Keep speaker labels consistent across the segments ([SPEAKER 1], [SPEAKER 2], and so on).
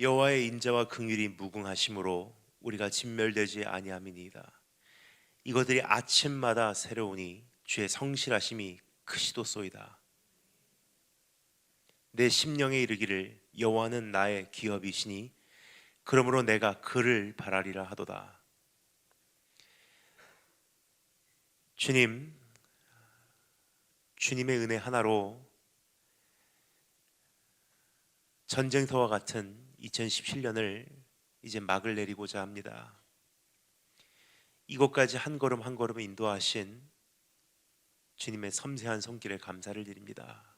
[SPEAKER 1] 여호와의 인자와 긍휼이 무궁하심으로 우리가 진멸되지 아니함이니이다. 이것들이 아침마다 새로우니 주의 성실하심이 크시도소이다. 내 심령에 이르기를 여호와는 나의 기업이시니 그러므로 내가 그를 바라리라 하도다. 주님, 주님의 은혜 하나로 전쟁터와 같은 2017년을 이제 막을 내리고자 합니다. 이곳까지 한 걸음 한 걸음 인도하신 주님의 섬세한 손길에 감사를 드립니다.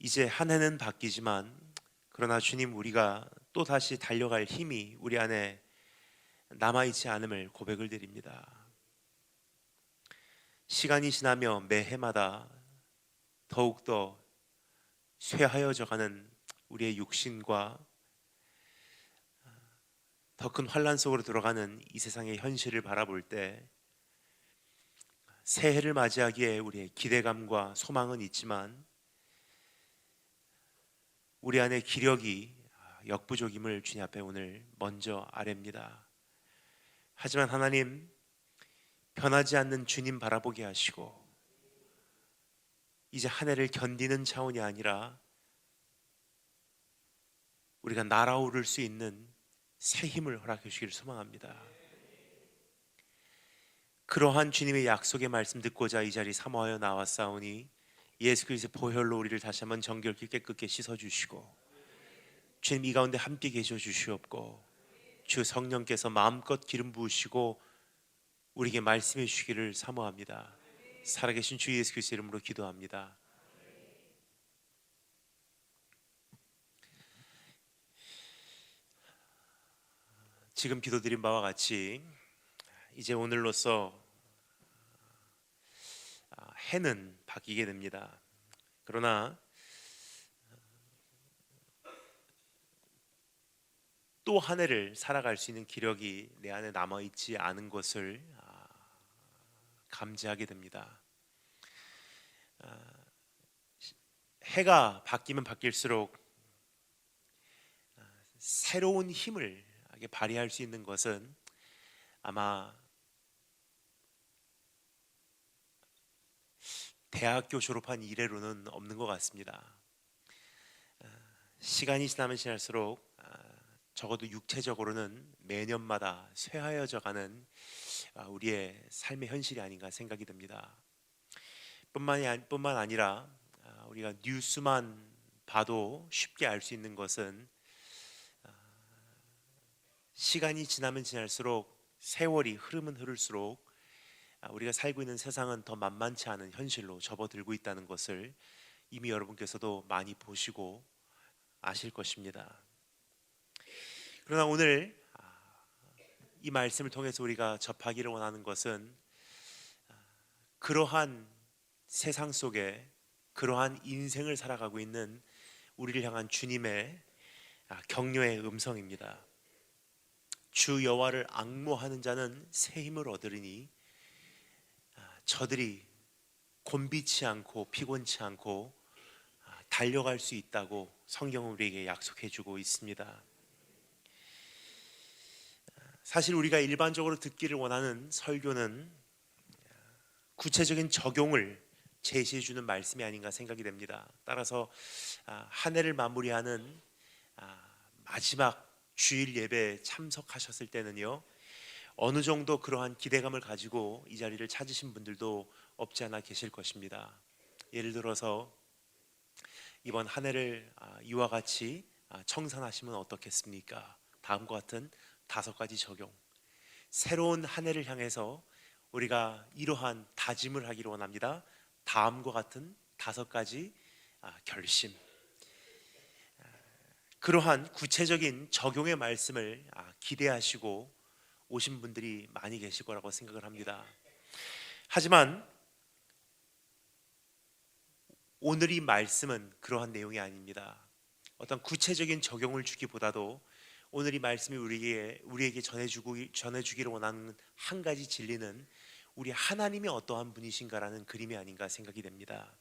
[SPEAKER 1] 이제 한 해는 바뀌지만 그러나 주님, 우리가 또 다시 달려갈 힘이 우리 안에 남아있지 않음을 고백을 드립니다. 시간이 지나며 매 해마다 더욱더 쇠하여져가는 우리의 육신과 더 큰 환란 속으로 들어가는 이 세상의 현실을 바라볼 때 새해를 맞이하기에 우리의 기대감과 소망은 있지만 우리 안에 기력이 역부족임을 주님 앞에 오늘 먼저 아뢰입니다. 하지만 하나님, 변하지 않는 주님 바라보게 하시고 이제 한 해를 견디는 차원이 아니라 우리가 날아오를 수 있는 새 힘을 허락해 주시기를 소망합니다. 그러한 주님의 약속의 말씀 듣고자 이 자리 사모하여 나왔사오니 예수 그리스도의 보혈로 우리를 다시 한번 정결케 깨끗게 씻어주시고 주님, 이 가운데 함께 계셔 주시옵고 주 성령께서 마음껏 기름 부으시고 우리에게 말씀해 주시기를 사모합니다. 살아계신 주 예수 그리스도의 이름으로 기도합니다. 지금 기도드린 바와 같이 이제 오늘로써 해는 바뀌게 됩니다. 그러나 또 한 해를 살아갈 수 있는 기력이 내 안에 남아있지 않은 것을 감지하게 됩니다. 해가 바뀌면 바뀔수록 새로운 힘을 발휘할 수 있는 것은 아마 대학교 졸업한 이래로는 없는 것 같습니다. 시간이 지나면 지날수록 적어도 육체적으로는 매년마다 쇠하여져 가는 우리의 삶의 현실이 아닌가 생각이 듭니다. 뿐만 아니라 우리가 뉴스만 봐도 쉽게 알 수 있는 것은 시간이 지나면 지날수록 세월이 흐르면 흐를수록 우리가 살고 있는 세상은 더 만만치 않은 현실로 접어들고 있다는 것을 이미 여러분께서도 많이 보시고 아실 것입니다. 그러나 오늘 이 말씀을 통해서 우리가 접하기를 원하는 것은 그러한 세상 속에 그러한 인생을 살아가고 있는 우리를 향한 주님의 격려의 음성입니다. 주 여호와를 앙모하는 자는 새 힘을 얻으리니 저들이 곤비치 않고 피곤치 않고 달려갈 수 있다고 성경은 우리에게 약속해 주고 있습니다. 사실 우리가 일반적으로 듣기를 원하는 설교는 구체적인 적용을 제시해 주는 말씀이 아닌가 생각이 됩니다. 따라서 한 해를 마무리하는 마지막 주일 예배에 참석하셨을 때는요, 어느 정도 그러한 기대감을 가지고 이 자리를 찾으신 분들도 없지 않아 계실 것입니다. 예를 들어서 이번 한 해를 이와 같이 청산하시면 어떻겠습니까? 다음과 같은 5가지 적용. 새로운 한 해를 향해서 우리가 이러한 다짐을 하기를 원합니다. 다음과 같은 5가지 결심. 그러한 구체적인 적용의 말씀을 기대하시고 오신 분들이 많이 계실 거라고 생각을 합니다. 하지만 오늘 이 말씀은 그러한 내용이 아닙니다. 어떤 구체적인 적용을 주기보다도 오늘 이 말씀이 우리에게 전해주기를 원하는 한 가지 진리는 우리 하나님이 어떠한 분이신가라는 그림이 아닌가 생각이 됩니다.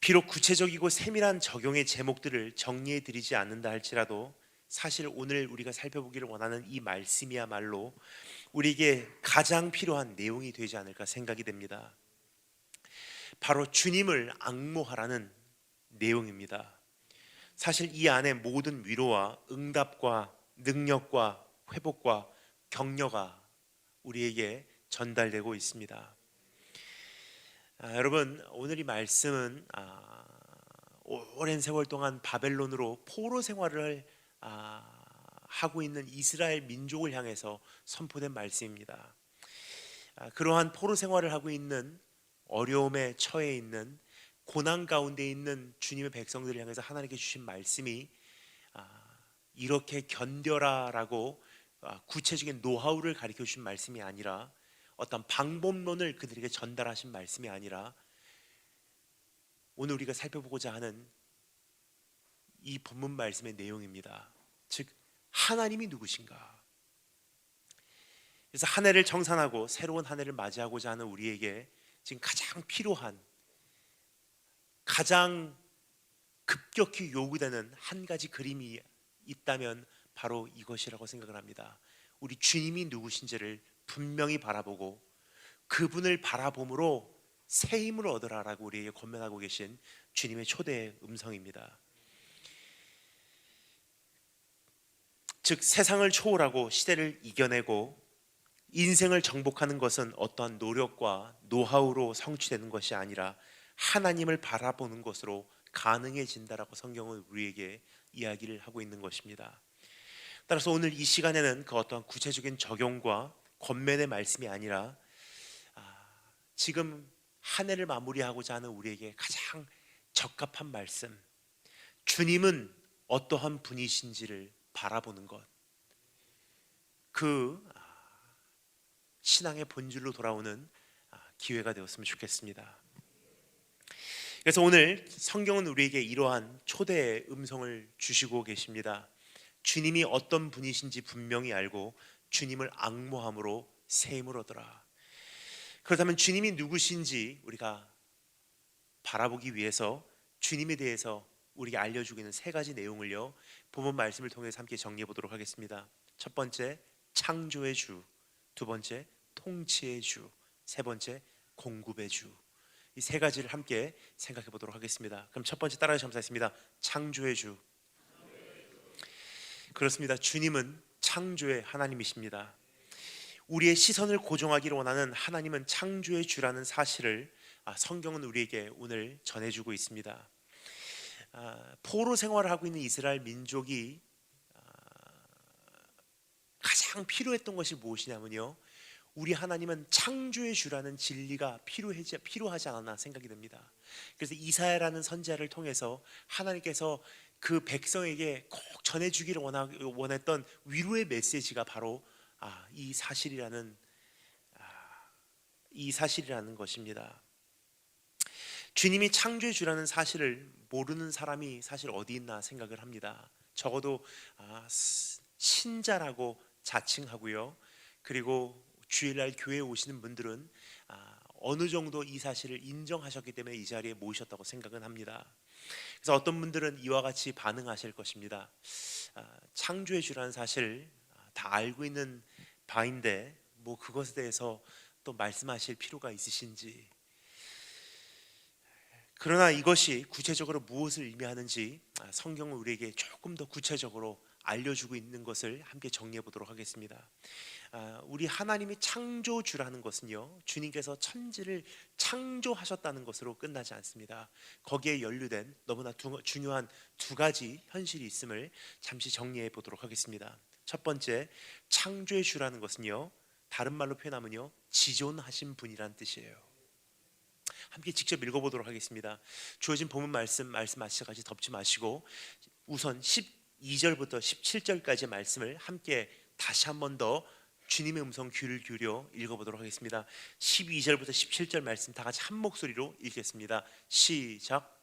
[SPEAKER 1] 비록 구체적이고 세밀한 적용의 제목들을 정리해 드리지 않는다 할지라도 사실 오늘 우리가 살펴보기를 원하는 이 말씀이야말로 우리에게 가장 필요한 내용이 되지 않을까 생각이 됩니다. 바로 주님을 앙모하라는 내용입니다. 사실 이 안에 모든 위로와 응답과 능력과 회복과 격려가 우리에게 전달되고 있습니다. 여러분, 오늘 이 말씀은 오랜 세월 동안 바벨론으로 포로 생활을 하고 있는 이스라엘 민족을 향해서 선포된 말씀입니다. 그러한 포로 생활을 하고 있는 어려움에 처해 있는 고난 가운데 있는 주님의 백성들을 향해서 하나님께 주신 말씀이 이렇게 견뎌라라고 구체적인 노하우를 가르쳐 주신 말씀이 아니라 어떤 방법론을 그들에게 전달하신 말씀이 아니라 오늘 우리가 살펴보고자 하는 이 본문 말씀의 내용입니다. 즉 하나님이 누구신가? 그래서 한 해를 정산하고 새로운 한 해를 맞이하고자 하는 우리에게 지금 가장 필요한, 가장 급격히 요구되는 한 가지 그림이 있다면 바로 이것이라고 생각을 합니다. 우리 주님이 누구신지를 분명히 바라보고 그분을 바라봄으로 새 힘을 얻으라라고 우리에게 권면하고 계신 주님의 초대의 음성입니다. 즉 세상을 초월하고 시대를 이겨내고 인생을 정복하는 것은 어떠한 노력과 노하우로 성취되는 것이 아니라 하나님을 바라보는 것으로 가능해진다라고 성경은 우리에게 이야기를 하고 있는 것입니다. 따라서 오늘 이 시간에는 그 어떠한 구체적인 적용과 권면의 말씀이 아니라 지금 한 해를 마무리하고자 하는 우리에게 가장 적합한 말씀, 주님은 어떠한 분이신지를 바라보는 것, 그 신앙의 본질로 돌아오는 기회가 되었으면 좋겠습니다. 그래서 오늘 성경은 우리에게 이러한 초대의 음성을 주시고 계십니다. 주님이 어떤 분이신지 분명히 알고 주님을 앙모함으로 새 힘을 얻으라. 그렇다면 주님이 누구신지 우리가 바라보기 위해서 주님에 대해서 우리에게 알려주고 있는 세 가지 내용을요, 본문 말씀을 통해서 함께 정리해 보도록 하겠습니다. 첫 번째, 창조의 주. 두 번째, 통치의 주. 세 번째, 공급의 주. 이 세 가지를 함께 생각해 보도록 하겠습니다. 그럼 첫 번째 따라서 점사했습니다. 창조의 주. 그렇습니다. 주님은 창조의 하나님이십니다. 우리의 시선을 고정하기를 원하는 하나님은 창조의 주라는 사실을 성경은 우리에게 오늘 전해주고 있습니다. 포로 생활을 하고 있는 이스라엘 민족이 가장 필요했던 것이 무엇이냐면요, 우리 하나님은 창조의 주라는 진리가 필요하지 않았나 생각이 됩니다. 그래서 이사야라는 선지자를 통해서 하나님께서 그 백성에게 꼭 전해주기를 원했던 위로의 메시지가 바로 이 사실이라는 것입니다. 주님이 창조의 주라는 사실을 모르는 사람이 사실 어디 있나 생각을 합니다. 적어도 신자라고 자칭하고요, 그리고 주일날 교회에 오시는 분들은 어느 정도 이 사실을 인정하셨기 때문에 이 자리에 모이셨다고 생각은 합니다. 그래서 어떤 분들은 이와 같이 반응하실 것입니다. 창조의 주라는 사실 다 알고 있는 바인데 뭐 그것에 대해서 또 말씀하실 필요가 있으신지. 그러나 이것이 구체적으로 무엇을 의미하는지 성경은 우리에게 조금 더 구체적으로 알려주고 있는 것을 함께 정리해 보도록 하겠습니다. 우리 하나님이 창조주라는 것은요, 주님께서 천지를 창조하셨다는 것으로 끝나지 않습니다. 거기에 연루된 너무나 중요한 두 가지 현실이 있음을 잠시 정리해 보도록 하겠습니다. 첫 번째, 창조의 주라는 것은요, 다른 말로 표현하면요, 지존하신 분이란 뜻이에요. 함께 직접 읽어보도록 하겠습니다. 주어진 본문 말씀하시기까지 덮지 마시고 우선 12절부터 17절까지의 말씀을 함께 다시 한 번 더 주님의 음성 귀를 기울여 읽어보도록 하겠습니다. 12절부터 17절 말씀 다 같이 한 목소리로 읽겠습니다. 시작.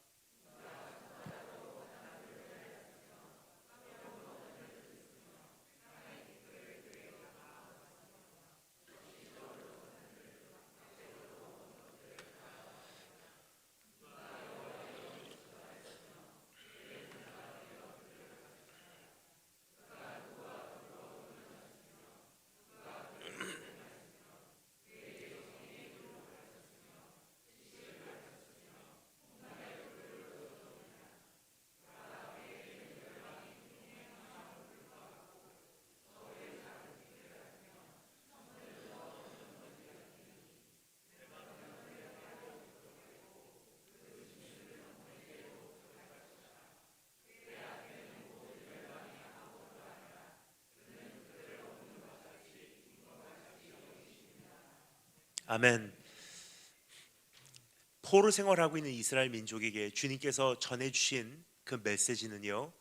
[SPEAKER 1] 아멘. 포로 생활하고 있는 이스라엘 민족에게 주님께서 전해주신 그 메시지는요,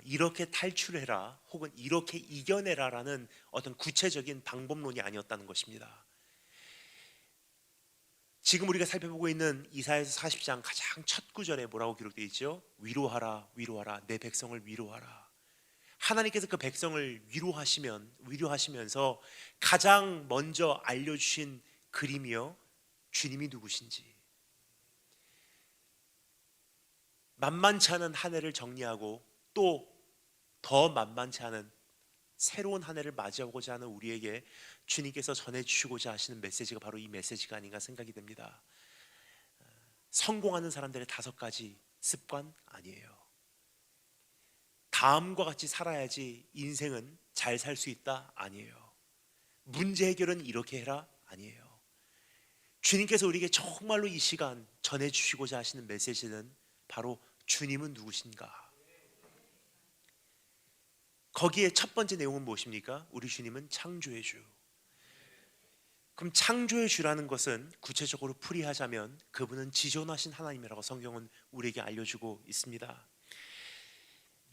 [SPEAKER 1] 이렇게 탈출해라 혹은 이렇게 이겨내라라는 어떤 구체적인 방법론이 아니었다는 것입니다. 지금 우리가 살펴보고 있는 이사야서 40장 가장 첫 구절에 뭐라고 기록되어 있죠? 위로하라, 위로하라, 내 백성을 위로하라. 하나님께서 그 백성을 위로하시면서 가장 먼저 알려주신 그림이요, 주님이 누구신지, 만만치 않은 한 해를 정리하고 또 더 만만치 않은 새로운 한 해를 맞이하고자 하는 우리에게 주님께서 전해주시고자 하시는 메시지가 바로 이 메시지가 아닌가 생각이 됩니다. 성공하는 사람들의 5가지 습관 아니에요. 다음과 같이 살아야지 인생은 잘 살 수 있다 아니에요. 문제 해결은 이렇게 해라 아니에요. 주님께서 우리에게 정말로 이 시간 전해주시고자 하시는 메시지는 바로 주님은 누구신가? 거기에 첫 번째 내용은 무엇입니까? 우리 주님은 창조의 주. 그럼 창조의 주라는 것은 구체적으로 풀이하자면 그분은 지존하신 하나님이라고 성경은 우리에게 알려주고 있습니다.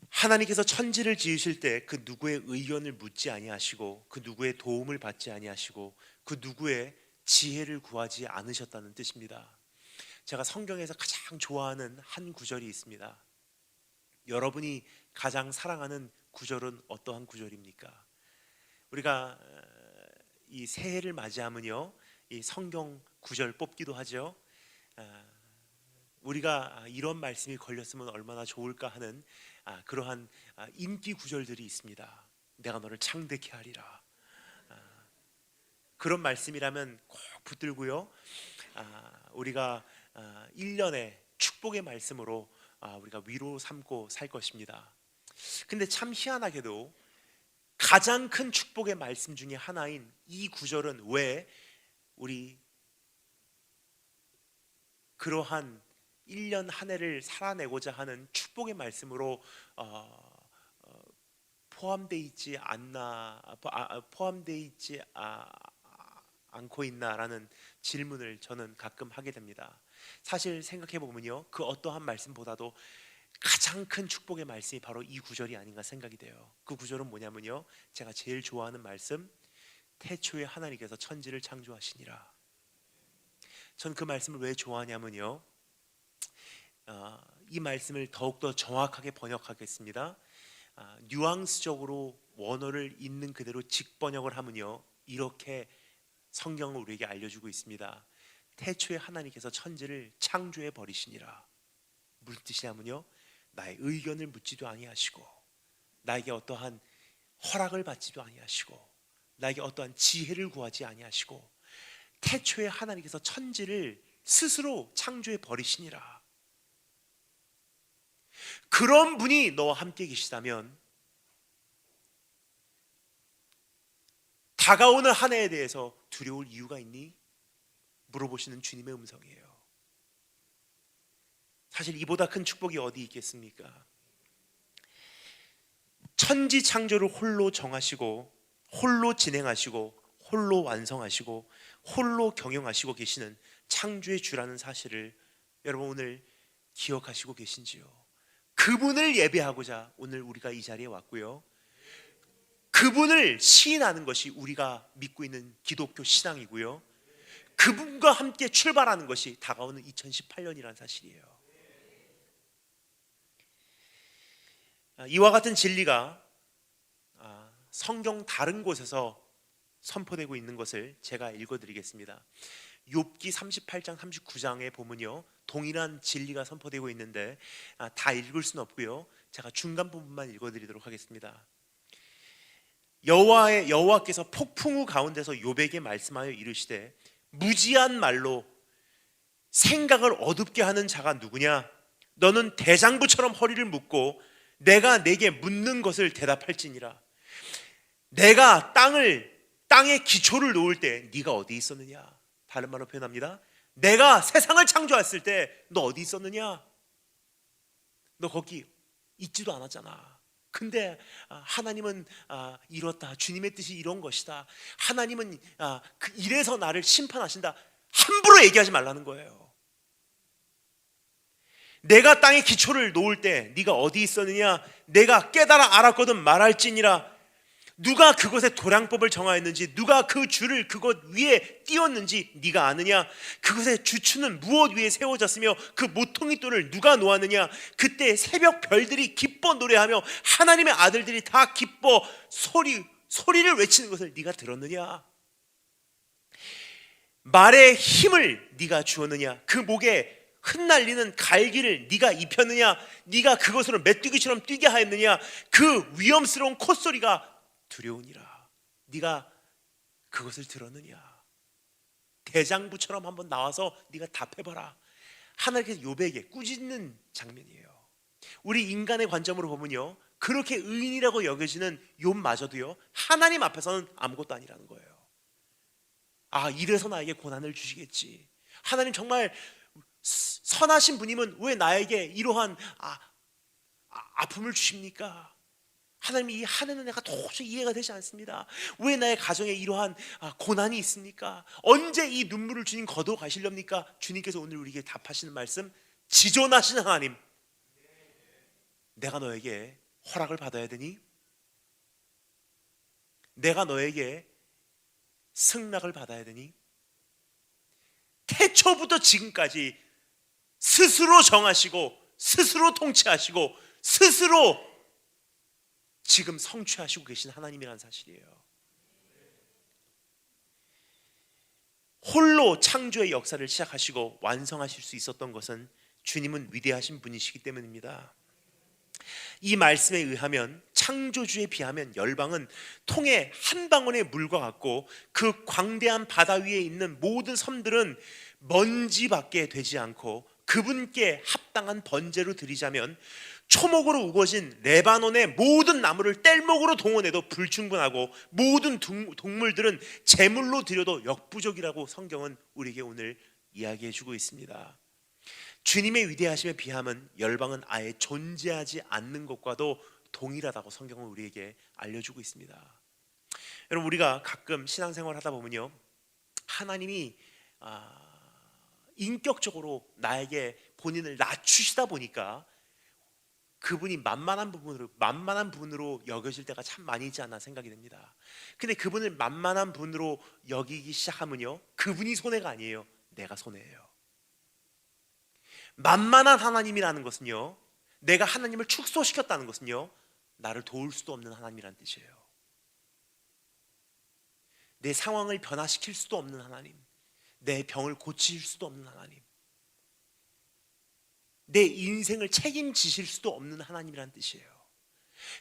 [SPEAKER 1] 하나님께서 천지를 지으실 때 그 누구의 의견을 묻지 아니하시고 그 누구의 도움을 받지 아니하시고 그 누구의 지혜를 구하지 않으셨다는 뜻입니다. 제가 성경에서 가장 좋아하는 한 구절이 있습니다. 여러분이 가장 사랑하는 구절은 어떠한 구절입니까? 우리가 이 새해를 맞이하면요, 이 성경 구절 뽑기도 하죠. 우리가 이런 말씀이 걸렸으면 얼마나 좋을까 하는 그러한 인기 구절들이 있습니다. 내가 너를 창대케 하리라. 그런 말씀이라면 꼭 붙들고요, 우리가 1년의 축복의 말씀으로 우리가 위로 삼고 살 것입니다. 근데 참 희한하게도 가장 큰 축복의 말씀 중에 하나인 이 구절은 왜 우리 그러한 1년 한 해를 살아내고자 하는 축복의 말씀으로 포함되어 있지 않고 있나라는 질문을 저는 가끔 하게 됩니다. 사실 생각해 보면요, 그 어떠한 말씀보다도 가장 큰 축복의 말씀이 바로 이 구절이 아닌가 생각이 돼요. 그 구절은 뭐냐면요, 제가 제일 좋아하는 말씀, 태초에 하나님께서 천지를 창조하시니라. 전 그 말씀을 왜 좋아하냐면요, 이 말씀을 더욱더 정확하게 번역하겠습니다. 뉘앙스적으로 원어를 있는 그대로 직번역을 하면요, 이렇게 성경을 우리에게 알려주고 있습니다. 태초에 하나님께서 천지를 창조해 버리시니라. 무슨 뜻이냐면요, 나의 의견을 묻지도 아니하시고 나에게 어떠한 허락을 받지도 아니하시고 나에게 어떠한 지혜를 구하지 아니하시고 태초에 하나님께서 천지를 스스로 창조해 버리시니라. 그런 분이 너와 함께 계시다면 다가오는 한 해에 대해서 두려울 이유가 있니? 물어보시는 주님의 음성이에요. 사실 이보다 큰 축복이 어디 있겠습니까? 천지 창조를 홀로 정하시고 홀로 진행하시고 홀로 완성하시고 홀로 경영하시고 계시는 창조의 주라는 사실을 여러분 오늘 기억하시고 계신지요? 그분을 예배하고자 오늘 우리가 이 자리에 왔고요, 그분을 시인하는 것이 우리가 믿고 있는 기독교 신앙이고요, 그분과 함께 출발하는 것이 다가오는 2018년이라는 사실이에요. 이와 같은 진리가 성경 다른 곳에서 선포되고 있는 것을 제가 읽어드리겠습니다. 욥기 38장 39장에 보면요, 동일한 진리가 선포되고 있는데 다 읽을 수는 없고요, 제가 중간 부분만 읽어드리도록 하겠습니다. 여호와께서 폭풍우 가운데서 욥에게 말씀하여 이르시되 무지한 말로 생각을 어둡게 하는 자가 누구냐? 너는 대장부처럼 허리를 묶고 내가 내게 묻는 것을 대답할지니라. 내가 땅의 기초를 놓을 때 네가 어디 있었느냐? 다른 말로 표현합니다. 내가 세상을 창조했을 때 너 어디 있었느냐? 너 거기 있지도 않았잖아. 근데 하나님은 이렇다. 주님의 뜻이 이런 것이다. 하나님은 이래서 나를 심판하신다. 함부로 얘기하지 말라는 거예요. 내가 땅에 기초를 놓을 때 네가 어디 있었느냐? 내가 깨달아 알았거든 말할지니라. 누가 그것의 도량법을 정하였는지, 누가 그 줄을 그것 위에 띄웠는지 네가 아느냐? 그것의 주추는 무엇 위에 세워졌으며 그 모퉁이 돌을 누가 놓았느냐? 그때 새벽 별들이 기뻐 노래하며 하나님의 아들들이 다 기뻐 소리를 외치는 것을 네가 들었느냐? 말의 힘을 네가 주었느냐? 그 목에 흩날리는 갈기를 네가 입혔느냐? 네가 그것으로 메뚜기처럼 뛰게 하였느냐? 그 위험스러운 콧소리가 두려우니라. 네가 그것을 들었느냐? 대장부처럼 한번 나와서 네가 답해봐라. 하나님께서 욥에게 꾸짖는 장면이에요. 우리 인간의 관점으로 보면요, 그렇게 의인이라고 여겨지는 욥마저도요, 하나님 앞에서는 아무것도 아니라는 거예요. 이래서 나에게 고난을 주시겠지. 하나님 정말 선하신 분이면 왜 나에게 이러한 아픔을 주십니까? 하나님, 이 하는 은혜가 도저히 이해가 되지 않습니다. 왜 나의 가정에 이러한 고난이 있습니까? 언제 이 눈물을 주님 거두어 가시렵니까? 주님께서 오늘 우리에게 답하시는 말씀, 지존하신 하나님, 내가 너에게 허락을 받아야 되니? 내가 너에게 승낙을 받아야 되니? 태초부터 지금까지 스스로 정하시고 스스로 통치하시고 스스로 지금 성취하시고 계신 하나님이라는 사실이에요. 홀로 창조의 역사를 시작하시고 완성하실 수 있었던 것은 주님은 위대하신 분이시기 때문입니다. 이 말씀에 의하면 창조주에 비하면 열방은 통에 한 방울의 물과 같고 그 광대한 바다 위에 있는 모든 섬들은 먼지밖에 되지 않고 그분께 합당한 번제로 드리자면 초목으로 우거진 레바논의 모든 나무를 뗄목으로 동원해도 불충분하고 모든 동물들은 제물로 드려도 역부족이라고 성경은 우리에게 오늘 이야기해주고 있습니다. 주님의 위대하심에 비하면 열방은 아예 존재하지 않는 것과도 동일하다고 성경은 우리에게 알려주고 있습니다. 여러분, 우리가 가끔 신앙생활 하다 보면요, 하나님이 인격적으로 나에게 본인을 낮추시다 보니까 그분이 만만한 분으로 여겨질 때가 참 많이 있지 않나 생각이 됩니다. 근데 그분을 만만한 분으로 여기기 시작하면요, 그분이 손해가 아니에요. 내가 손해예요. 만만한 하나님이라는 것은요, 내가 하나님을 축소시켰다는 것은요, 나를 도울 수도 없는 하나님이라는 뜻이에요. 내 상황을 변화시킬 수도 없는 하나님, 내 병을 고칠 수도 없는 하나님, 내 인생을 책임지실 수도 없는 하나님이라는 뜻이에요.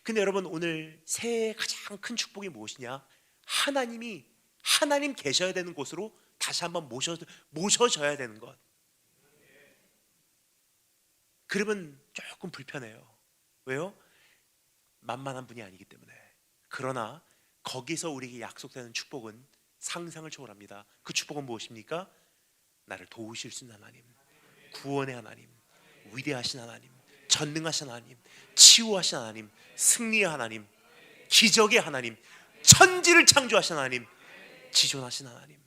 [SPEAKER 1] 근데 여러분, 오늘 새해의 가장 큰 축복이 무엇이냐? 하나님 계셔야 되는 곳으로 다시 한번 모셔져야 되는 것. 그러면 조금 불편해요. 왜요? 만만한 분이 아니기 때문에. 그러나 거기서 우리에게 약속되는 축복은 상상을 초월합니다. 그 축복은 무엇입니까? 나를 도우실 수 있는 하나님, 구원의 하나님, 위대하신 하나님, 전능하신 하나님, 치유하신 하나님, 승리의 하나님, 기적의 하나님, 천지를 창조하신 하나님, 지존하신 하나님.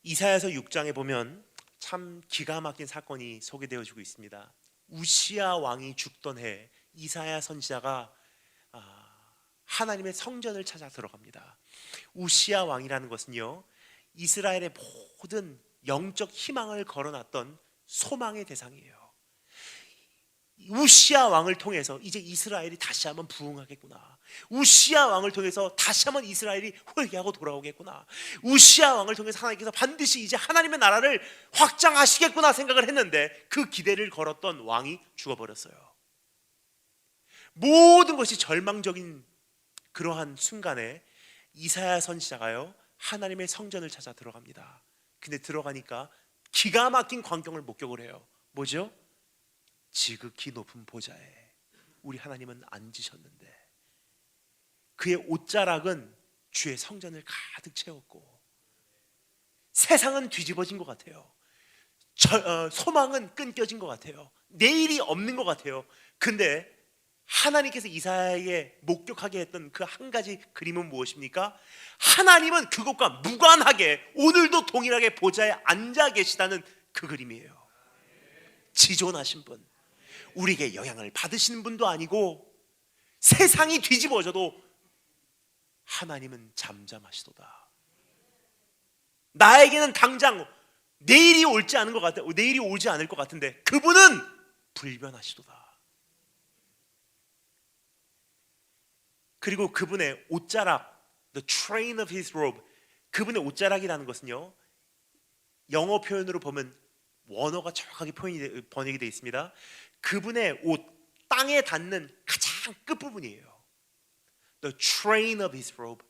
[SPEAKER 1] 이사야서 6장에 보면 참 기가 막힌 사건이 소개되어지고 있습니다. 우시야 왕이 죽던 해 이사야 선지자가 하나님의 성전을 찾아 들어갑니다. 우시야 왕이라는 것은요, 이스라엘의 모든 영적 희망을 걸어놨던 소망의 대상이에요. 우시야 왕을 통해서 이제 이스라엘이 다시 한번 부흥하겠구나. 우시야 왕을 통해서 다시 한번 이스라엘이 회개하고 돌아오겠구나. 우시야 왕을 통해서 하나님께서 반드시 이제 하나님의 나라를 확장하시겠구나 생각을 했는데 그 기대를 걸었던 왕이 죽어버렸어요. 모든 것이 절망적인 그러한 순간에 이사야 선지자가요, 하나님의 성전을 찾아 들어갑니다. 근데 들어가니까 기가 막힌 광경을 목격을 해요. 뭐죠? 지극히 높은 보좌에 우리 하나님은 앉으셨는데 그의 옷자락은 주의 성전을 가득 채웠고 세상은 뒤집어진 것 같아요. 소망은 끊겨진 것 같아요. 내일이 없는 것 같아요. 근데 하나님께서 이사야에게 목격하게 했던 그 한 가지 그림은 무엇입니까? 하나님은 그것과 무관하게 오늘도 동일하게 보좌에 앉아 계시다는 그 그림이에요. 지존하신 분, 우리에게 영향을 받으시는 분도 아니고 세상이 뒤집어져도 하나님은 잠잠하시도다. 나에게는 당장 내일이 오지 않을 것 같은데 그분은 불변하시도다. 그리고 그분의 옷자락, the train of his robe, 그분의 옷자락이라는 것은요, 영어 표현으로 보면 원어가 정확하게 번역이 되어 있습니다. 그분의 옷, 땅에 닿는 가장 끝부분이에요. The train of his robe,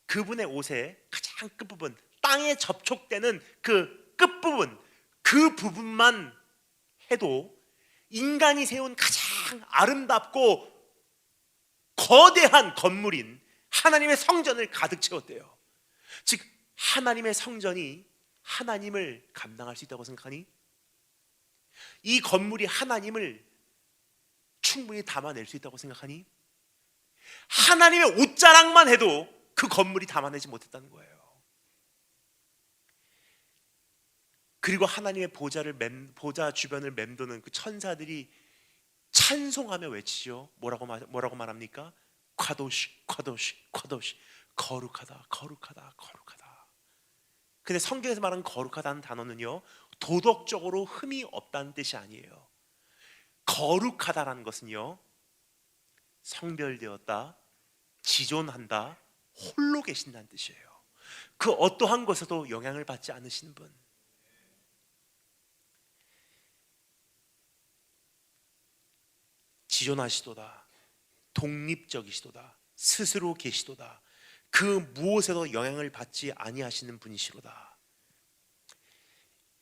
[SPEAKER 1] 그분의 옷의 가장 끝부분, 땅에 접촉되는 그 끝부분, 그 부분만 해도 인간이 세운 가장 아름답고 거대한 건물인 하나님의 성전을 가득 채웠대요. 즉 하나님의 성전이 하나님을 감당할 수 있다고 생각하니? 이 건물이 하나님을 충분히 담아낼 수 있다고 생각하니? 하나님의 옷자락만 해도 그 건물이 담아내지 못했다는 거예요. 그리고 하나님의 보좌 주변을 맴도는 그 천사들이 찬송하며 외치죠. 뭐라고 말합니까? 카도시, 카도시, 카도시. 거룩하다, 거룩하다, 거룩하다. 근데 성경에서 말하는 거룩하다는 단어는요, 도덕적으로 흠이 없다는 뜻이 아니에요. 거룩하다라는 것은요, 성별되었다, 지존한다, 홀로 계신다는 뜻이에요. 그 어떠한 것에도 영향을 받지 않으시는 분. 지존하시도다, 독립적이시도다, 스스로 계시도다, 그 무엇에도 영향을 받지 아니하시는 분이시로다.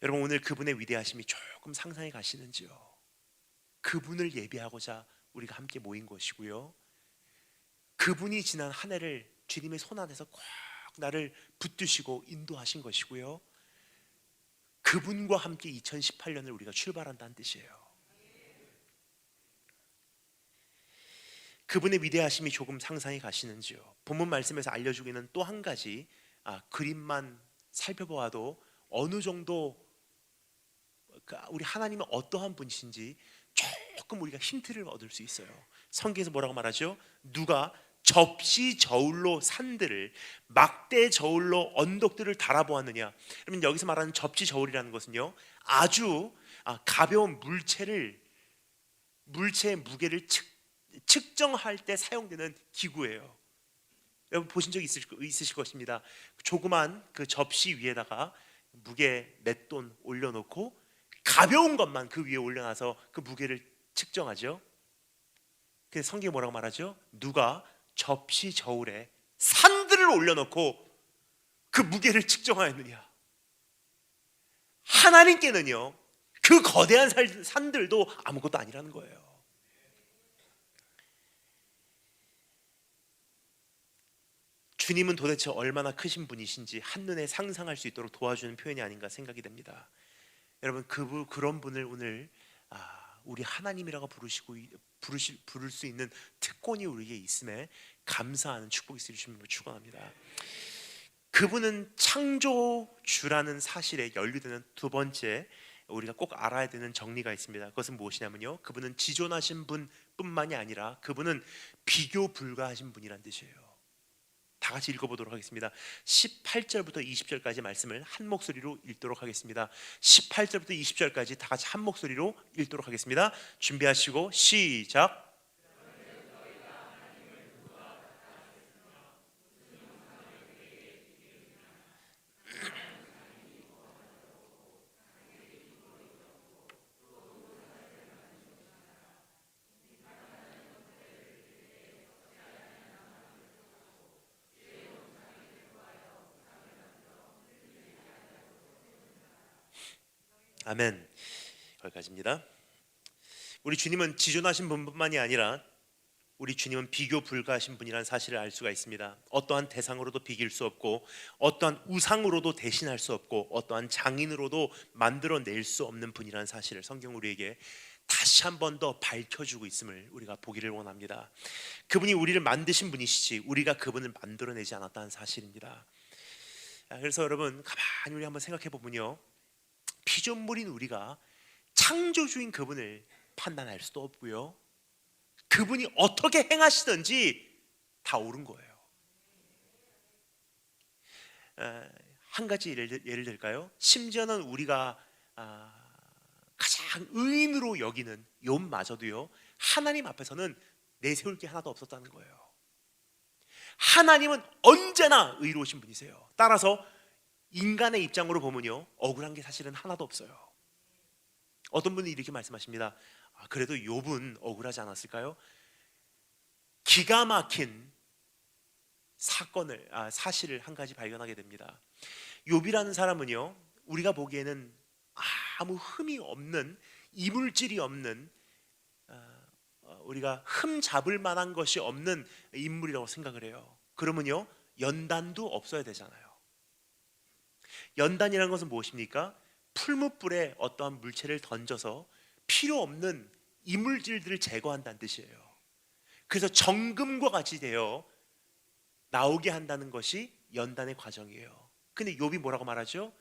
[SPEAKER 1] 여러분, 오늘 그분의 위대하심이 조금 상상이 가시는지요? 그분을 예배하고자 우리가 함께 모인 것이고요, 그분이 지난 한 해를 주님의 손 안에서 꽉 나를 붙드시고 인도하신 것이고요, 그분과 함께 2018년을 우리가 출발한다는 뜻이에요. 그분의 위대하심이 조금 상상이 가시는지요? 본문 말씀에서 알려주기는 또 한 가지 그림만 살펴보아도 어느 정도 우리 하나님은 어떠한 분이신지 조금 우리가 힌트를 얻을 수 있어요. 성경에서 뭐라고 말하죠? 누가 접시 저울로 산들을, 막대 저울로 언덕들을 달아보았느냐. 그러면 여기서 말하는 접시 저울이라는 것은요, 아주 가벼운 물체의 무게를 측정할 때 사용되는 기구예요. 여러분 보신 적 있으실 것입니다. 조그만 그 접시 위에다가 무게 몇 돈 올려놓고 가벼운 것만 그 위에 올려놔서 그 무게를 측정하죠. 그래서 성경이 뭐라고 말하죠? 누가 접시 저울에 산들을 올려놓고 그 무게를 측정하였느냐. 하나님께는요, 그 거대한 산들도 아무것도 아니라는 거예요. 주님은 도대체 얼마나 크신 분이신지 한눈에 상상할 수 있도록 도와주는 표현이 아닌가 생각이 됩니다. 여러분, 그런 분을 오늘 우리 하나님이라고 부를 수 있는 특권이 우리에게 있음에 감사하는 축복이 있으시는 걸 축원합니다. 그분은 창조주라는 사실에 연루되는 두 번째 우리가 꼭 알아야 되는 정리가 있습니다. 그것은 무엇이냐면요, 그분은 지존하신 분뿐만이 아니라 그분은 비교 불가하신 분이란 뜻이에요. 다 같이 읽어보도록 하겠습니다. 18절부터 20절까지 말씀을 한 목소리로 읽도록 하겠습니다. 18절부터 20절까지 다 같이 한 목소리로 읽도록 하겠습니다. 준비하시고 시작. 아멘. 여기까지입니다. 우리 주님은 지존하신 분뿐만이 아니라 우리 주님은 비교 불가하신 분이라는 사실을 알 수가 있습니다. 어떠한 대상으로도 비길 수 없고, 어떠한 우상으로도 대신할 수 없고, 어떠한 장인으로도 만들어낼 수 없는 분이라는 사실을 성경 우리에게 다시 한 번 더 밝혀주고 있음을 우리가 보기를 원합니다. 그분이 우리를 만드신 분이시지 우리가 그분을 만들어내지 않았다는 사실입니다. 그래서 여러분 가만히 우리 한번 생각해 보면요, 피조물인 우리가 창조주인 그분을 판단할 수도 없고요, 그분이 어떻게 행하시든지 다 옳은 거예요. 한 가지 예를 들까요? 심지어는 우리가 가장 의인으로 여기는 욥마저도요, 하나님 앞에서는 내세울 게 하나도 없었다는 거예요. 하나님은 언제나 의로우신 분이세요. 따라서 인간의 입장으로 보면요, 억울한 게 사실은 하나도 없어요. 어떤 분이 이렇게 말씀하십니다. 그래도 욥은 억울하지 않았을까요? 기가 막힌 사실을 한 가지 발견하게 됩니다. 욥이라는 사람은요, 우리가 보기에는 아무 흠이 없는, 이물질이 없는, 우리가 흠 잡을 만한 것이 없는 인물이라고 생각을 해요. 그러면요, 연단도 없어야 되잖아요. 연단이라는 것은 무엇입니까? 풀무불에 어떠한 물체를 던져서 필요 없는 이물질들을 제거한다는 뜻이에요. 그래서 정금과 같이 되어 나오게 한다는 것이 연단의 과정이에요. 근데 욥이 뭐라고 말하죠?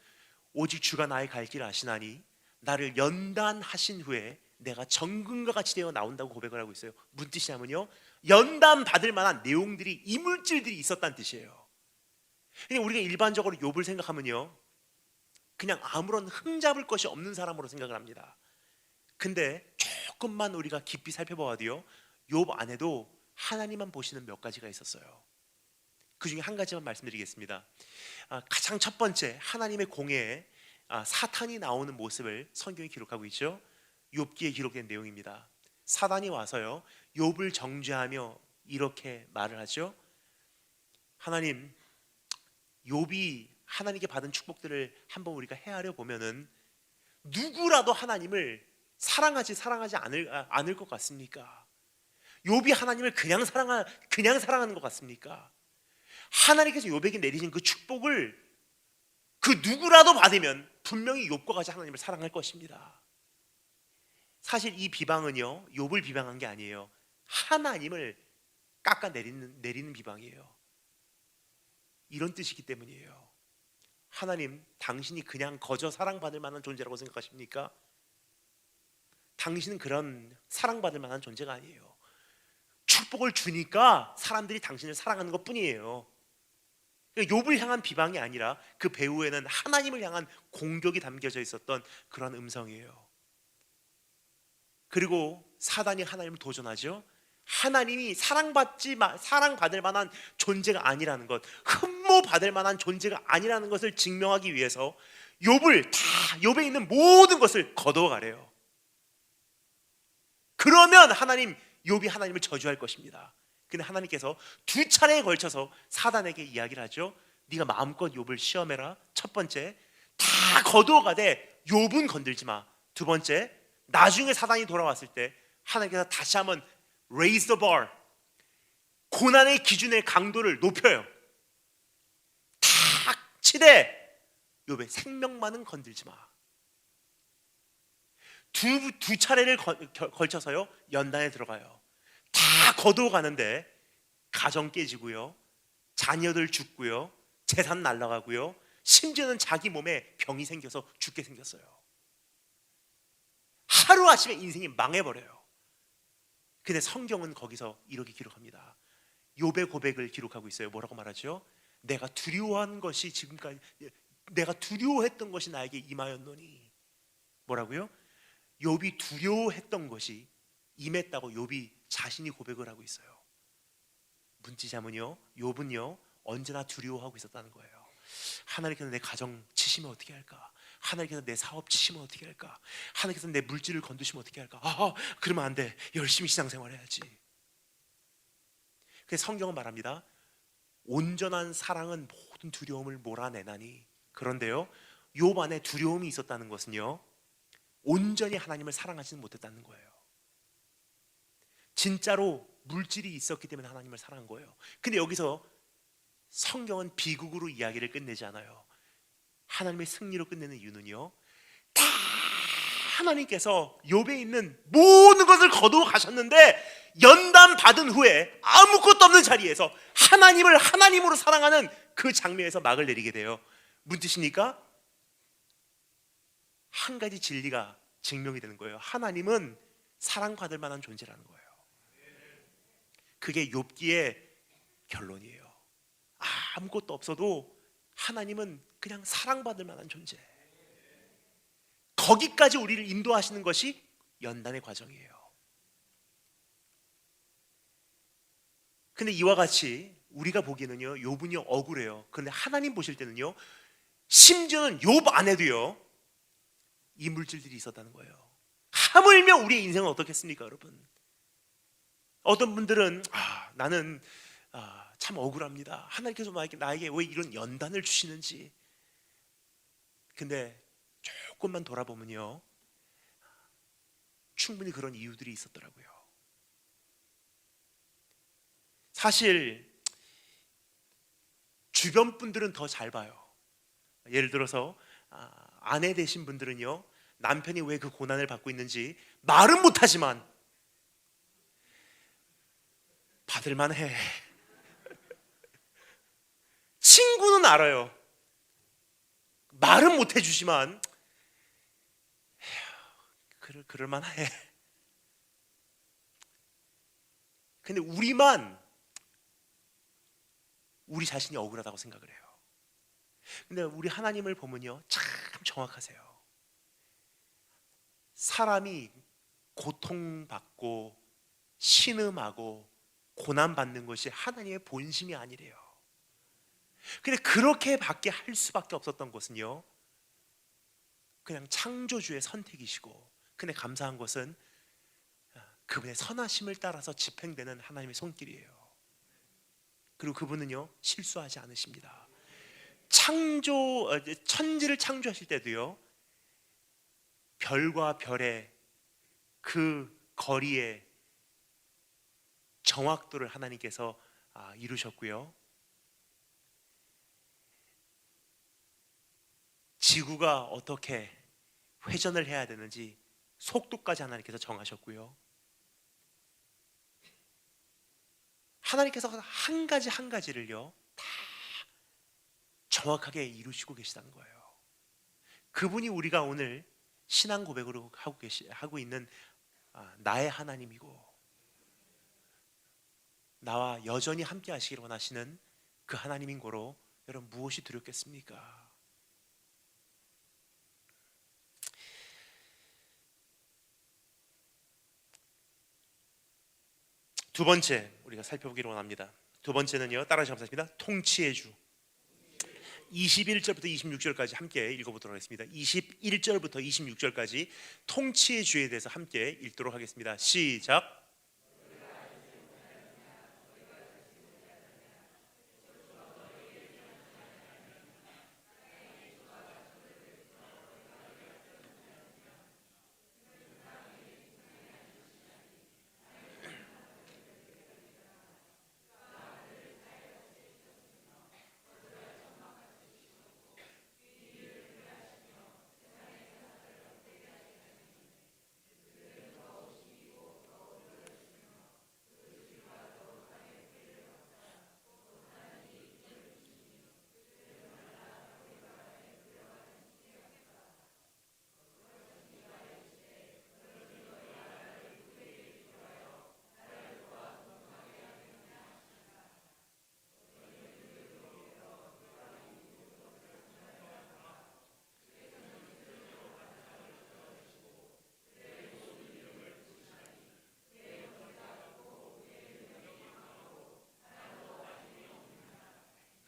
[SPEAKER 1] 오직 주가 나의 갈 길을 아시나니 나를 연단하신 후에 내가 정금과 같이 되어 나온다고 고백을 하고 있어요. 무슨 뜻이냐면요, 연단 받을 만한 내용들이, 이물질들이 있었다는 뜻이에요. 그냥 우리가 일반적으로 욥을 생각하면요, 그냥 아무런 흠잡을 것이 없는 사람으로 생각을 합니다. 근데 조금만 우리가 깊이 살펴보아도요, 욥 안에도 하나님만 보시는 몇 가지가 있었어요. 그 중에 한 가지만 말씀드리겠습니다. 가장 첫 번째, 하나님의 공회에 사탄이 나오는 모습을 성경이 기록하고 있죠. 욥기에 기록된 내용입니다. 사단이 와서요, 욥을 정죄하며 이렇게 말을 하죠. 하나님, 욥이 하나님께 받은 축복들을 한번 우리가 헤아려 보면은 누구라도 하나님을 사랑하지 않을 것 같습니까? 욥이 하나님을 그냥 사랑하는 것 같습니까? 하나님께서 욥에게 내리신 그 축복을 그 누구라도 받으면 분명히 욥과 같이 하나님을 사랑할 것입니다. 사실 이 비방은요, 욥을 비방한 게 아니에요. 하나님을 깎아 내리는 비방이에요. 이런 뜻이기 때문이에요. 하나님, 당신이 그냥 거저 사랑받을 만한 존재라고 생각하십니까? 당신은 그런 사랑받을 만한 존재가 아니에요. 축복을 주니까 사람들이 당신을 사랑하는 것 뿐이에요. 욥을 향한 비방이 아니라 그 배후에는 하나님을 향한 공격이 담겨져 있었던 그런 음성이에요. 그리고 사단이 하나님을 도전하죠. 하나님이 사랑받을 만한 존재가 아니라는 것, 흠모받을 만한 존재가 아니라는 것을 증명하기 위해서 욥에 있는 모든 것을 거두어가래요. 그러면 욥이 하나님을 저주할 것입니다. 근데 하나님께서 두 차례에 걸쳐서 사단에게 이야기를 하죠. 네가 마음껏 욥을 시험해라. 첫 번째, 다 거두어가되 욥은 건들지 마. 두 번째, 나중에 사단이 돌아왔을 때 하나님께서 다시 한번 raise the bar, 고난의 기준의 강도를 높여요. 탁 치되 욥의 생명만은 건들지 마. 두 차례를 걸쳐서요, 연단에 들어가요. 다 거두어가는데 가정 깨지고요, 자녀들 죽고요, 재산 날아가고요, 심지어는 자기 몸에 병이 생겨서 죽게 생겼어요. 하루아침에 인생이 망해버려요. 근데 성경은 거기서 이렇게 기록합니다. 욥의 고백을 기록하고 있어요. 뭐라고 말하죠? 내가 두려워했던 것이 나에게 임하였노니. 뭐라고요? 욥이 두려워했던 것이 임했다고 욥이 자신이 고백을 하고 있어요. 문지자면요, 욥은요 언제나 두려워하고 있었다는 거예요. 하나님께서 내 가정 치시면 어떻게 할까? 하나님께서 내 사업 치시면 어떻게 할까? 하나님께서 내 물질을 건드시면 어떻게 할까? 그러면 안 돼. 열심히 신앙생활 해야지. 그래서 성경은 말합니다. 온전한 사랑은 모든 두려움을 몰아내나니. 그런데요, 욥 안에 두려움이 있었다는 것은요, 온전히 하나님을 사랑하지는 못했다는 거예요. 진짜로 물질이 있었기 때문에 하나님을 사랑한 거예요. 근데 여기서 성경은 비극으로 이야기를 끝내지 않아요. 하나님의 승리로 끝내는 이유는요, 다 하나님께서 욥에 있는 모든 것을 거두어 가셨는데 연단 받은 후에 아무것도 없는 자리에서 하나님을 하나님으로 사랑하는 그 장면에서 막을 내리게 돼요. 무슨 뜻입니까? 한 가지 진리가 증명이 되는 거예요. 하나님은 사랑받을 만한 존재라는 거예요. 그게 욥기의 결론이에요. 아무것도 없어도 하나님은 그냥 사랑받을 만한 존재. 거기까지 우리를 인도하시는 것이 연단의 과정이에요. 근데 이와 같이 우리가 보기에는요, 욥은요 억울해요. 그런데 하나님 보실 때는요, 심지어는 욥 안에도요 이 물질들이 있었다는 거예요. 하물며 우리의 인생은 어떻겠습니까, 여러분? 어떤 분들은 나는 참 억울합니다. 하나님께서 나에게 왜 이런 연단을 주시는지. 근데 조금만 돌아보면요, 충분히 그런 이유들이 있었더라고요. 사실 주변 분들은 더 잘 봐요. 예를 들어서 아내 되신 분들은요, 남편이 왜 그 고난을 받고 있는지 말은 못하지만 받을만해. 친구는 알아요. 말은 못해주지만 그럴만해. 근데 우리 자신이 억울하다고 생각을 해요. 근데 우리 하나님을 보면요, 참 정확하세요. 사람이 고통받고 신음하고 고난받는 것이 하나님의 본심이 아니래요. 근데 그렇게 받게 할 수밖에 없었던 것은요, 그냥 창조주의 선택이시고, 근데 감사한 것은 그분의 선하심을 따라서 집행되는 하나님의 손길이에요. 그리고 그분은요 실수하지 않으십니다. 천지를 창조하실 때도요, 별과 별의 그 거리의 정확도를 하나님께서 이루셨고요, 지구가 어떻게 회전을 해야 되는지 속도까지 하나님께서 정하셨고요, 하나님께서 한 가지 한 가지를요 다 정확하게 이루시고 계시다는 거예요. 그분이 우리가 오늘 신앙 고백으로 하고 있는 나의 하나님이고, 나와 여전히 함께 하시기를 원하시는 그 하나님인 거로 여러분 무엇이 두렵겠습니까? 두 번째 우리가 살펴보기를 원합니다. 두 번째는요, 따라서 감사합니다. 통치의 주. 21절부터 26절까지 함께 읽어보도록 하겠습니다. 21절부터 26절까지 통치의 주에 대해서 함께 읽도록 하겠습니다. 시작.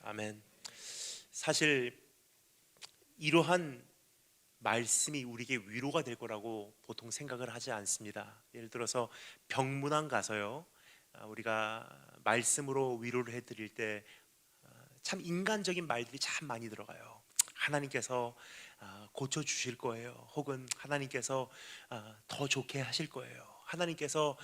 [SPEAKER 1] 아멘. 사실 이러한 말씀이 우리에게 위로가 될 거라고 보통 생각을 하지 않습니다. 예를 들어서 병문안 가서요, 우리가 말씀으로 위로를 해드릴 때 참 인간적인 말들이 참 많이 들어가요. 하나님께서 고쳐 주실 거예요. 혹은 하나님께서 더 좋게 하실 거예요. 하나님께서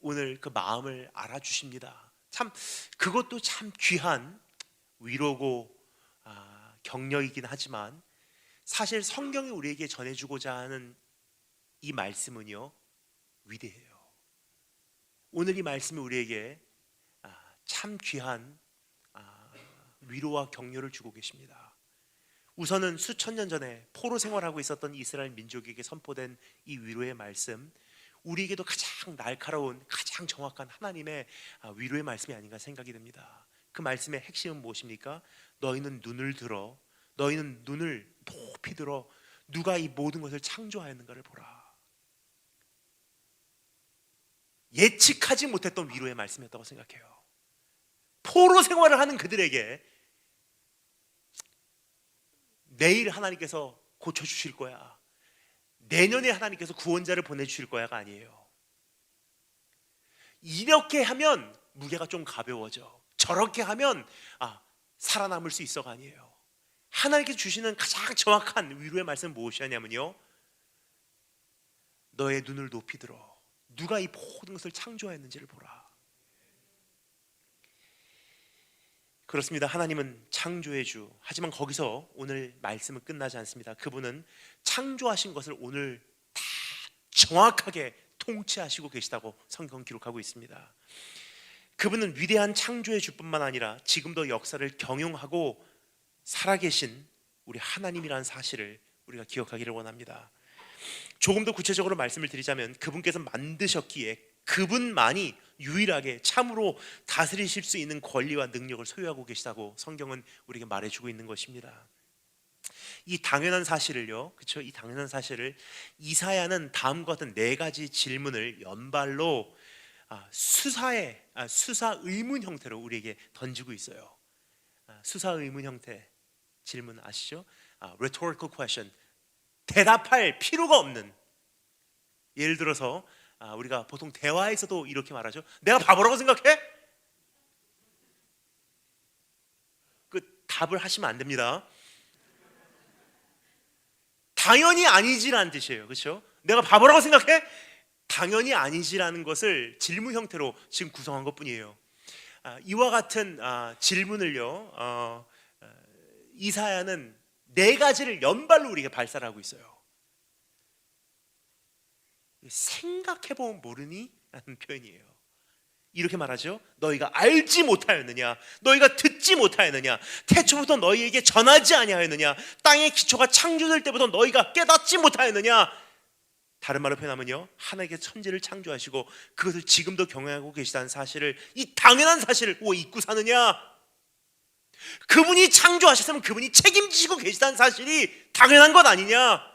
[SPEAKER 1] 오늘 그 마음을 알아주십니다. 참 그것도 참 귀한 위로고 격려이긴 하지만 사실 성경이 우리에게 전해주고자 하는 이 말씀은요 위대해요. 오늘 이 말씀이 우리에게 참 귀한 위로와 격려를 주고 계십니다. 우선은 수천 년 전에 포로 생활하고 있었던 이스라엘 민족에게 선포된 이 위로의 말씀, 우리에게도 가장 날카로운, 가장 정확한 하나님의 위로의 말씀이 아닌가 생각이 됩니다. 그 말씀의 핵심은 무엇입니까? 너희는 눈을 들어, 너희는 눈을 높이 들어 누가 이 모든 것을 창조하였는가를 보라. 예측하지 못했던 위로의 말씀이었다고 생각해요. 포로 생활을 하는 그들에게 내일 하나님께서 고쳐주실 거야, 내년에 하나님께서 구원자를 보내주실 거야가 아니에요. 이렇게 하면 무게가 좀 가벼워져, 저렇게 하면 살아남을 수 있어가 아니에요. 하나님께서 주시는 가장 정확한 위로의 말씀은 무엇이냐면요, 너의 눈을 높이 들어 누가 이 모든 것을 창조하였는지를 보라. 그렇습니다. 하나님은 창조의 주. 하지만 거기서 오늘 말씀은 끝나지 않습니다. 그분은 창조하신 것을 오늘 다 정확하게 통치하시고 계시다고 성경 기록하고 있습니다. 그분은 위대한 창조의 주뿐만 아니라 지금도 역사를 경영하고 살아계신 우리 하나님이라는 사실을 우리가 기억하기를 원합니다. 조금 더 구체적으로 말씀을 드리자면 그분께서 만드셨기에 그분만이 유일하게 참으로 다스리실 수 있는 권리와 능력을 소유하고 계시다고 성경은 우리에게 말해주고 있는 것입니다. 이 당연한 사실을요, 그렇죠? 이 당연한 사실을 이사야는 다음과 같은 네 가지 질문을 연발로 수사 의문 형태로 우리에게 던지고 있어요. 수사 의문 형태 질문 아시죠? rhetorical question, 대답할 필요가 없는. 예를 들어서 우리가 보통 대화에서도 이렇게 말하죠. 내가 바보라고 생각해? 그 답을 하시면 안 됩니다. 당연히 아니지라는 뜻이에요. 그렇죠? 내가 바보라고 생각해? 당연히 아니지라는 것을 질문 형태로 지금 구성한 것뿐이에요. 이와 같은 질문을요, 이사야는 네 가지를 연발로 우리에게 발사하고 있어요. 생각해보면 모르니? 라는 표현이에요. 이렇게 말하죠. 너희가 알지 못하였느냐? 너희가 듣지 못하였느냐? 태초부터 너희에게 전하지 아니하였느냐? 땅의 기초가 창조될 때부터 너희가 깨닫지 못하였느냐? 다른 말로 표현하면요, 하나님께서 천지를 창조하시고 그것을 지금도 경영하고 계시다는 사실을, 이 당연한 사실을 잊고 사느냐? 그분이 창조하셨으면 그분이 책임지시고 계시다는 사실이 당연한 것 아니냐?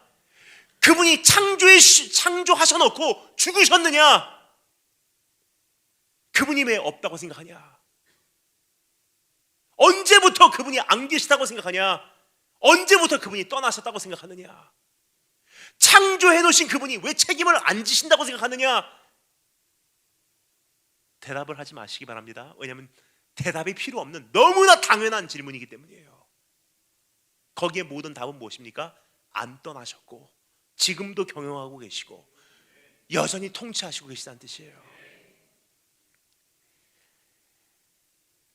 [SPEAKER 1] 그분이 창조하셔놓고 죽으셨느냐? 그분이 왜 없다고 생각하냐? 언제부터 그분이 안 계시다고 생각하냐? 언제부터 그분이 떠나셨다고 생각하느냐? 창조해놓으신 그분이 왜 책임을 안 지신다고 생각하느냐? 대답을 하지 마시기 바랍니다. 왜냐하면 대답이 필요 없는 너무나 당연한 질문이기 때문이에요. 거기에 모든 답은 무엇입니까? 안 떠나셨고 지금도 경영하고 계시고 여전히 통치하시고 계시다는 뜻이에요.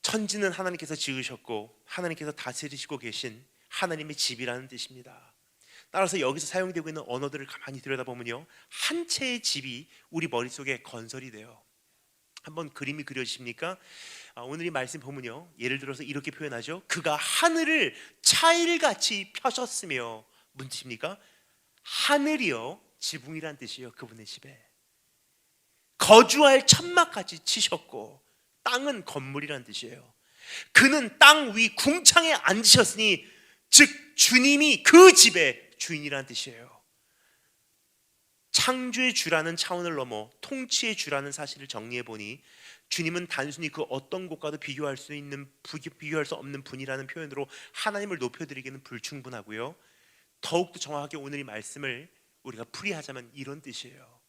[SPEAKER 1] 천지는 하나님께서 지으셨고 하나님께서 다스리시고 계신 하나님의 집이라는 뜻입니다. 따라서 여기서 사용되고 있는 언어들을 가만히 들여다보면요, 한 채의 집이 우리 머릿속에 건설이 돼요. 한번 그림이 그려지십니까? 오늘 이 말씀 보면요, 예를 들어서 이렇게 표현하죠. 그가 하늘을 차일같이 펴셨으며, 무슨 뜻입니까? 하늘이요, 지붕이란 뜻이에요. 그분의 집에 거주할 천막같이 치셨고 땅은 건물이란 뜻이에요. 그는 땅 위 궁창에 앉으셨으니 즉 주님이 그 집의 주인이란 뜻이에요. 창조의 주라는 차원을 넘어 통치의 주라는 사실을 정리해 보니 주님은 단순히 그 어떤 곳과도 비교할 수 없는 분이라는 표현으로 하나님을 높여드리기는 불충분하고요, 더욱더 정확하게 오늘 이 말씀을 우리가 풀이하자면 이런 뜻이에요.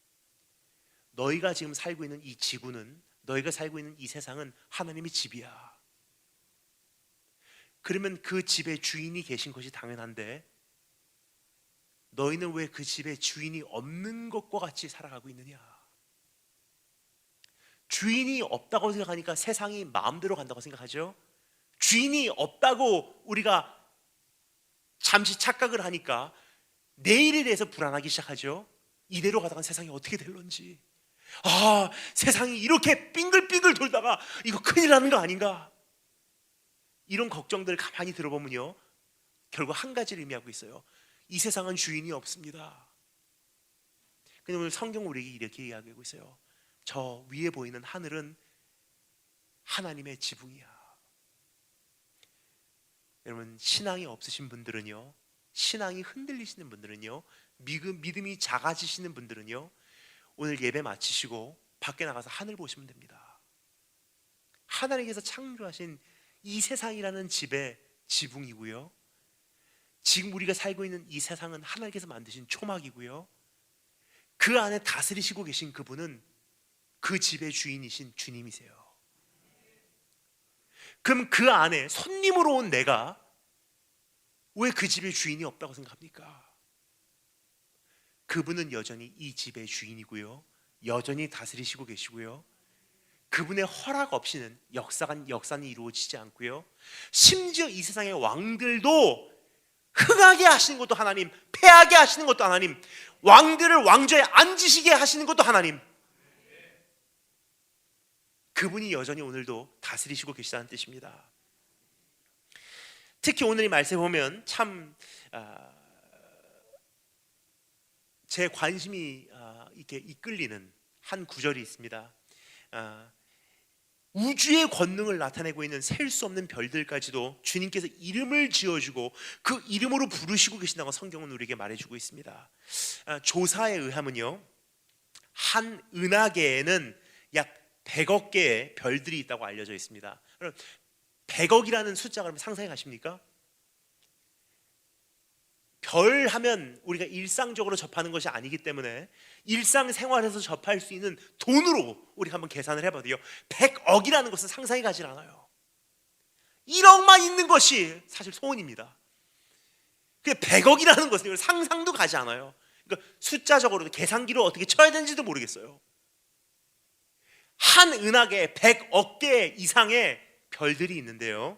[SPEAKER 1] 너희가 지금 살고 있는 이 지구는, 너희가 살고 있는 이 세상은 하나님의 집이야. 그러면 그 집의 주인이 계신 것이 당연한데 너희는 왜 그 집에 주인이 없는 것과 같이 살아가고 있느냐? 주인이 없다고 생각하니까 세상이 마음대로 간다고 생각하죠. 주인이 없다고 우리가 잠시 착각을 하니까 내일에 대해서 불안하기 시작하죠. 이대로 가다가 세상이 어떻게 될런지, 세상이 이렇게 빙글빙글 돌다가 이거 큰일 나는 거 아닌가, 이런 걱정들을 가만히 들어보면요, 결국 한 가지를 의미하고 있어요. 이 세상은 주인이 없습니다. 근데 오늘 성경은 우리에게 이렇게 이야기하고 있어요. 저 위에 보이는 하늘은 하나님의 지붕이야. 여러분, 신앙이 없으신 분들은요, 신앙이 흔들리시는 분들은요, 믿음이 작아지시는 분들은요, 오늘 예배 마치시고 밖에 나가서 하늘 보시면 됩니다. 하나님께서 창조하신 이 세상이라는 집의 지붕이고요, 지금 우리가 살고 있는 이 세상은 하나님께서 만드신 초막이고요, 그 안에 다스리시고 계신 그분은 그 집의 주인이신 주님이세요. 그럼 그 안에 손님으로 온 내가 왜 그 집의 주인이 없다고 생각합니까? 그분은 여전히 이 집의 주인이고요, 여전히 다스리시고 계시고요, 그분의 허락 없이는 역사는 이루어지지 않고요, 심지어 이 세상의 왕들도 흥하게 하시는 것도 하나님, 패하게 하시는 것도 하나님, 왕들을 왕좌에 앉으시게 하시는 것도 하나님, 그분이 여전히 오늘도 다스리시고 계시다는 뜻입니다. 특히 오늘 이 말씀에 보면 참 제 관심이 이렇게 이끌리는 한 구절이 있습니다. 우주의 권능을 나타내고 있는 셀 수 없는 별들까지도 주님께서 이름을 지어주고 그 이름으로 부르시고 계신다고 성경은 우리에게 말해주고 있습니다. 조사에 의하면요, 한 은하계에는 약 100억 개의 별들이 있다고 알려져 있습니다. 100억이라는 숫자가 그러면 상상해 가십니까? 별 하면 우리가 일상적으로 접하는 것이 아니기 때문에 일상생활에서 접할 수 있는 돈으로 우리가 한번 계산을 해봐도요, 100억이라는 것은 상상이 가지 않아요. 1억만 있는 것이 사실 소원입니다. 100억이라는 것은 상상도 가지 않아요. 그러니까 숫자적으로 계산기로 어떻게 쳐야 되는지도 모르겠어요. 한 은하계에 100억 개 이상의 별들이 있는데요,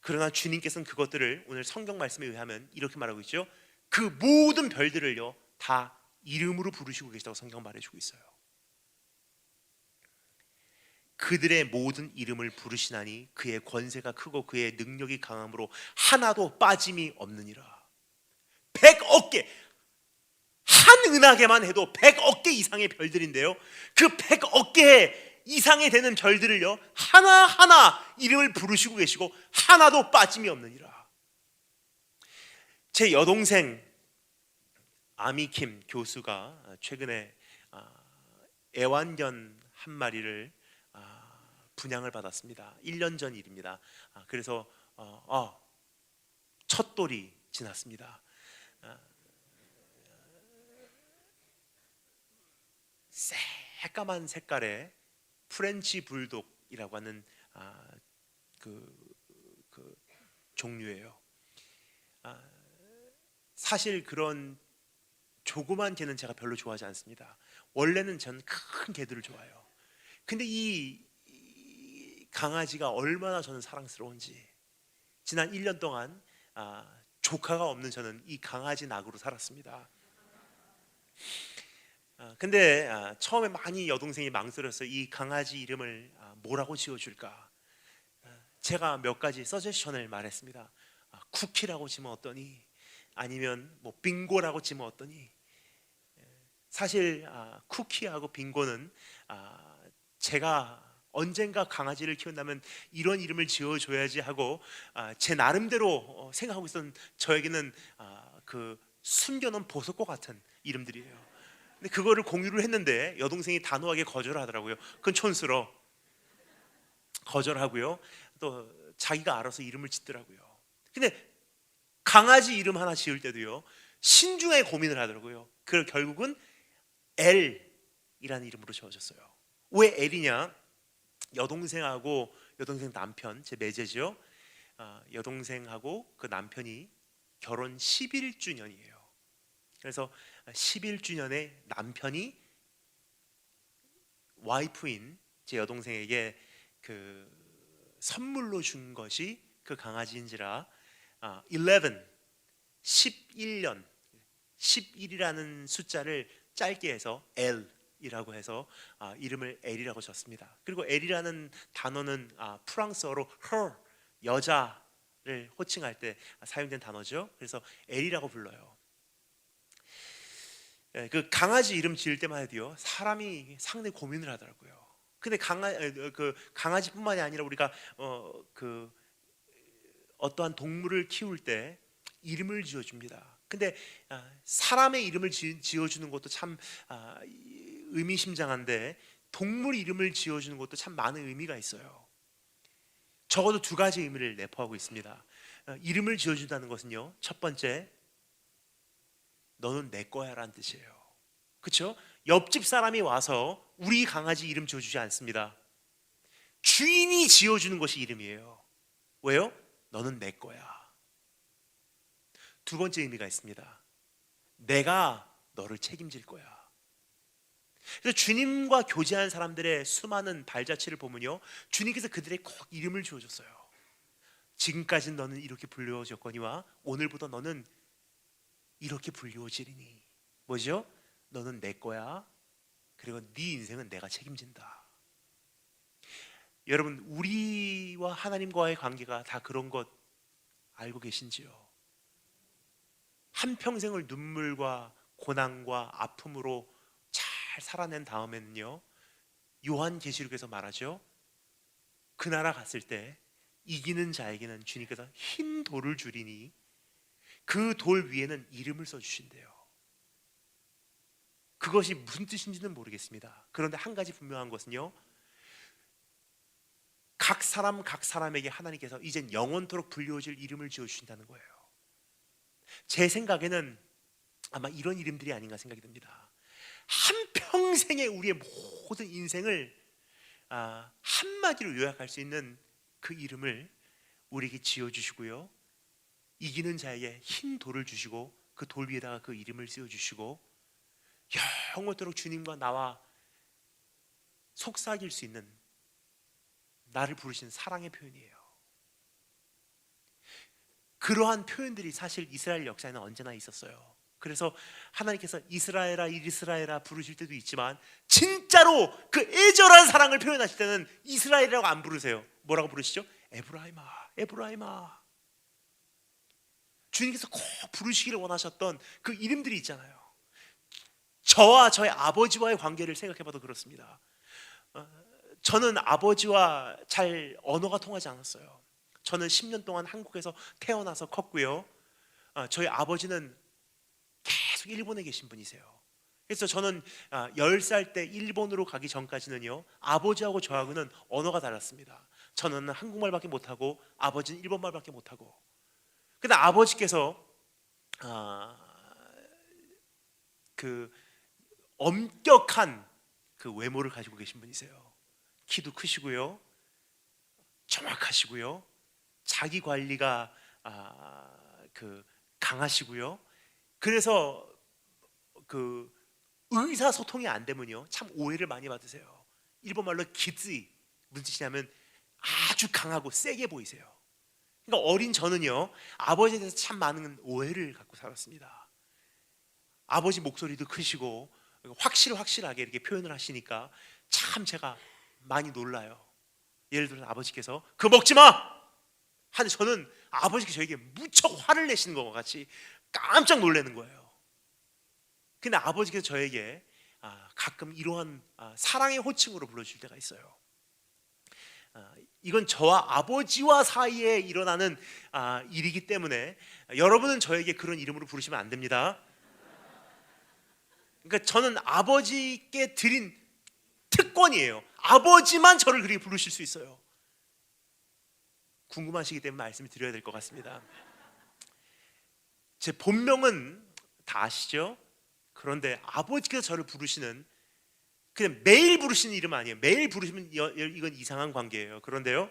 [SPEAKER 1] 그러나 주님께서는 그것들을 오늘 성경 말씀에 의하면 이렇게 말하고 있죠. 그 모든 별들을요 다 이름으로 부르시고 계시다고 성경 말해주고 있어요. 그들의 모든 이름을 부르시나니 그의 권세가 크고 그의 능력이 강함으로 하나도 빠짐이 없느니라. 100억 개, 한 은하계만 해도 100억 개 이상의 별들인데요, 그 100억 개 이상이 되는 별들을요 하나하나 이름을 부르시고 계시고 하나도 빠짐이 없느니라. 제 여동생 아미킴 교수가 최근에 애완견 한 마리를 분양을 받았습니다. 1년 전 일입니다. 그래서 첫 돌이 지났습니다. 새까만 색깔의 프렌치 불독이라고 하는 그 종류예요. 사실 그런 조그만 개는 제가 별로 좋아하지 않습니다. 원래는 저는 큰 개들을 좋아해요. 근데 이 강아지가 얼마나 저는 사랑스러운지, 지난 1년 동안 조카가 없는 저는 이 강아지 낙으로 살았습니다. 근데 처음에 많이 여동생이 망설였어요. 이 강아지 이름을 뭐라고 지어줄까? 제가 몇 가지 서제션을 말했습니다. 쿠키라고 지면 어떠니? 아니면 뭐 빙고라고 지면 어떠니? 사실 쿠키하고 빙고는 제가 언젠가 강아지를 키운다면 이런 이름을 지어줘야지 하고 제 나름대로 생각하고 있었던, 저에게는 그 숨겨놓은 보석과 같은 이름들이에요. 근데 그거를 공유를 했는데 여동생이 단호하게 거절을 하더라고요. 그건 촌스러워. 거절하고요, 또 자기가 알아서 이름을 짓더라고요. 근데 강아지 이름 하나 지을 때도요 신중하게 고민을 하더라고요. 그걸 결국은 L이라는 이름으로 지어줬어요. 왜 L이냐? 여동생하고 여동생 남편, 제 매제죠, 여동생하고 그 남편이 결혼 11주년이에요. 그래서 11주년에 남편이 와이프인 제 여동생에게 그 선물로 준 것이 그 강아지인지라 11, 11년, 11이라는 숫자를 짧게 해서 L이라고 해서 이름을 엘이라고 졌습니다. 그리고 엘이라는 단어는 프랑스어로 her, 여자를 호칭할 때 사용된 단어죠. 그래서 엘이라고 불러요. 그 강아지 이름 지을 때만 해도요, 사람이 상당히 고민을 하더라고요. 근데 강아지뿐만이 아니라 우리가 어떠한 동물을 키울 때 이름을 지어줍니다. 근데 사람의 이름을 지어주는 것도 참 의미심장한데 동물 이름을 지어주는 것도 참 많은 의미가 있어요. 적어도 두 가지 의미를 내포하고 있습니다. 이름을 지어준다는 것은요, 첫 번째, 너는 내 거야 라는 뜻이에요. 그렇죠? 옆집 사람이 와서 우리 강아지 이름 지어주지 않습니다. 주인이 지어주는 것이 이름이에요. 왜요? 너는 내 거야. 두 번째 의미가 있습니다. 내가 너를 책임질 거야. 그래서 주님과 교제한 사람들의 수많은 발자취를 보면요, 주님께서 그들의 꼭 이름을 지어줬어요. 지금까지는 너는 이렇게 불리워졌거니와 오늘부터 너는 이렇게 불리워지리니. 뭐죠? 너는 내 거야. 그리고 네 인생은 내가 책임진다. 여러분, 우리와 하나님과의 관계가 다 그런 것 알고 계신지요? 한평생을 눈물과 고난과 아픔으로 잘 살아낸 다음에는요, 요한계시록에서 말하죠, 그 나라 갔을 때 이기는 자에게는 주님께서 흰 돌을 주리니 그 돌 위에는 이름을 써주신대요. 그것이 무슨 뜻인지는 모르겠습니다. 그런데 한 가지 분명한 것은요, 각 사람에게 하나님께서 이젠 영원토록 불리워질 이름을 지어주신다는 거예요. 제 생각에는 아마 이런 이름들이 아닌가 생각이 듭니다. 한평생에 우리의 모든 인생을 한마디로 요약할 수 있는 그 이름을 우리에게 지어주시고요, 이기는 자에게 흰 돌을 주시고 그 돌 위에다가 그 이름을 씌워주시고 영원토록 주님과 나와 속삭일 수 있는, 나를 부르시는 사랑의 표현이에요. 그러한 표현들이 사실 이스라엘 역사에는 언제나 있었어요. 그래서 하나님께서 이스라엘아 부르실 때도 있지만 진짜로 그 애절한 사랑을 표현하실 때는 이스라엘이라고 안 부르세요. 뭐라고 부르시죠? 에브라임아. 주님께서 꼭 부르시기를 원하셨던 그 이름들이 있잖아요. 저와 저의 아버지와의 관계를 생각해봐도 그렇습니다. 저는 아버지와 잘 언어가 통하지 않았어요. 저는 10년 동안 한국에서 태어나서 컸고요, 저희 아버지는 계속 일본에 계신 분이세요. 그래서 저는 10살 때 일본으로 가기 전까지는요, 아버지하고 저하고는 언어가 달랐습니다. 저는 한국말밖에 못하고 아버지는 일본말밖에 못하고. 근데 아버지께서 그 엄격한 그 외모를 가지고 계신 분이세요. 키도 크시고요, 정확하시고요, 자기 관리가 강하시고요. 그래서 그 의사소통이 안 되면요, 참 오해를 많이 받으세요. 일본말로 기즈이, 무슨 뜻이냐면 아주 강하고 세게 보이세요. 그러니까 어린 저는요, 아버지에 대해서 참 많은 오해를 갖고 살았습니다. 아버지 목소리도 크시고 확실하게 이렇게 표현을 하시니까 참 제가 많이 놀라요. 예를 들어 아버지께서 그거 먹지 마! 하는데 저는 아버지께서 저에게 무척 화를 내시는 것 같이 깜짝 놀라는 거예요. 근데 아버지께서 저에게 가끔 이러한 사랑의 호칭으로 불러주실 때가 있어요. 이건 저와 아버지와 사이에 일어나는 일이기 때문에 여러분은 저에게 그런 이름으로 부르시면 안 됩니다. 그러니까 저는 아버지께 드린 특권이에요. 아버지만 저를 그렇게 부르실 수 있어요. 궁금하시기 때문에 말씀을 드려야 될 것 같습니다. 제 본명은 다 아시죠? 그런데 아버지께서 저를 부르시는, 그냥 매일 부르시는 이름 아니에요. 매일 부르시면 이건 이상한 관계예요. 그런데요,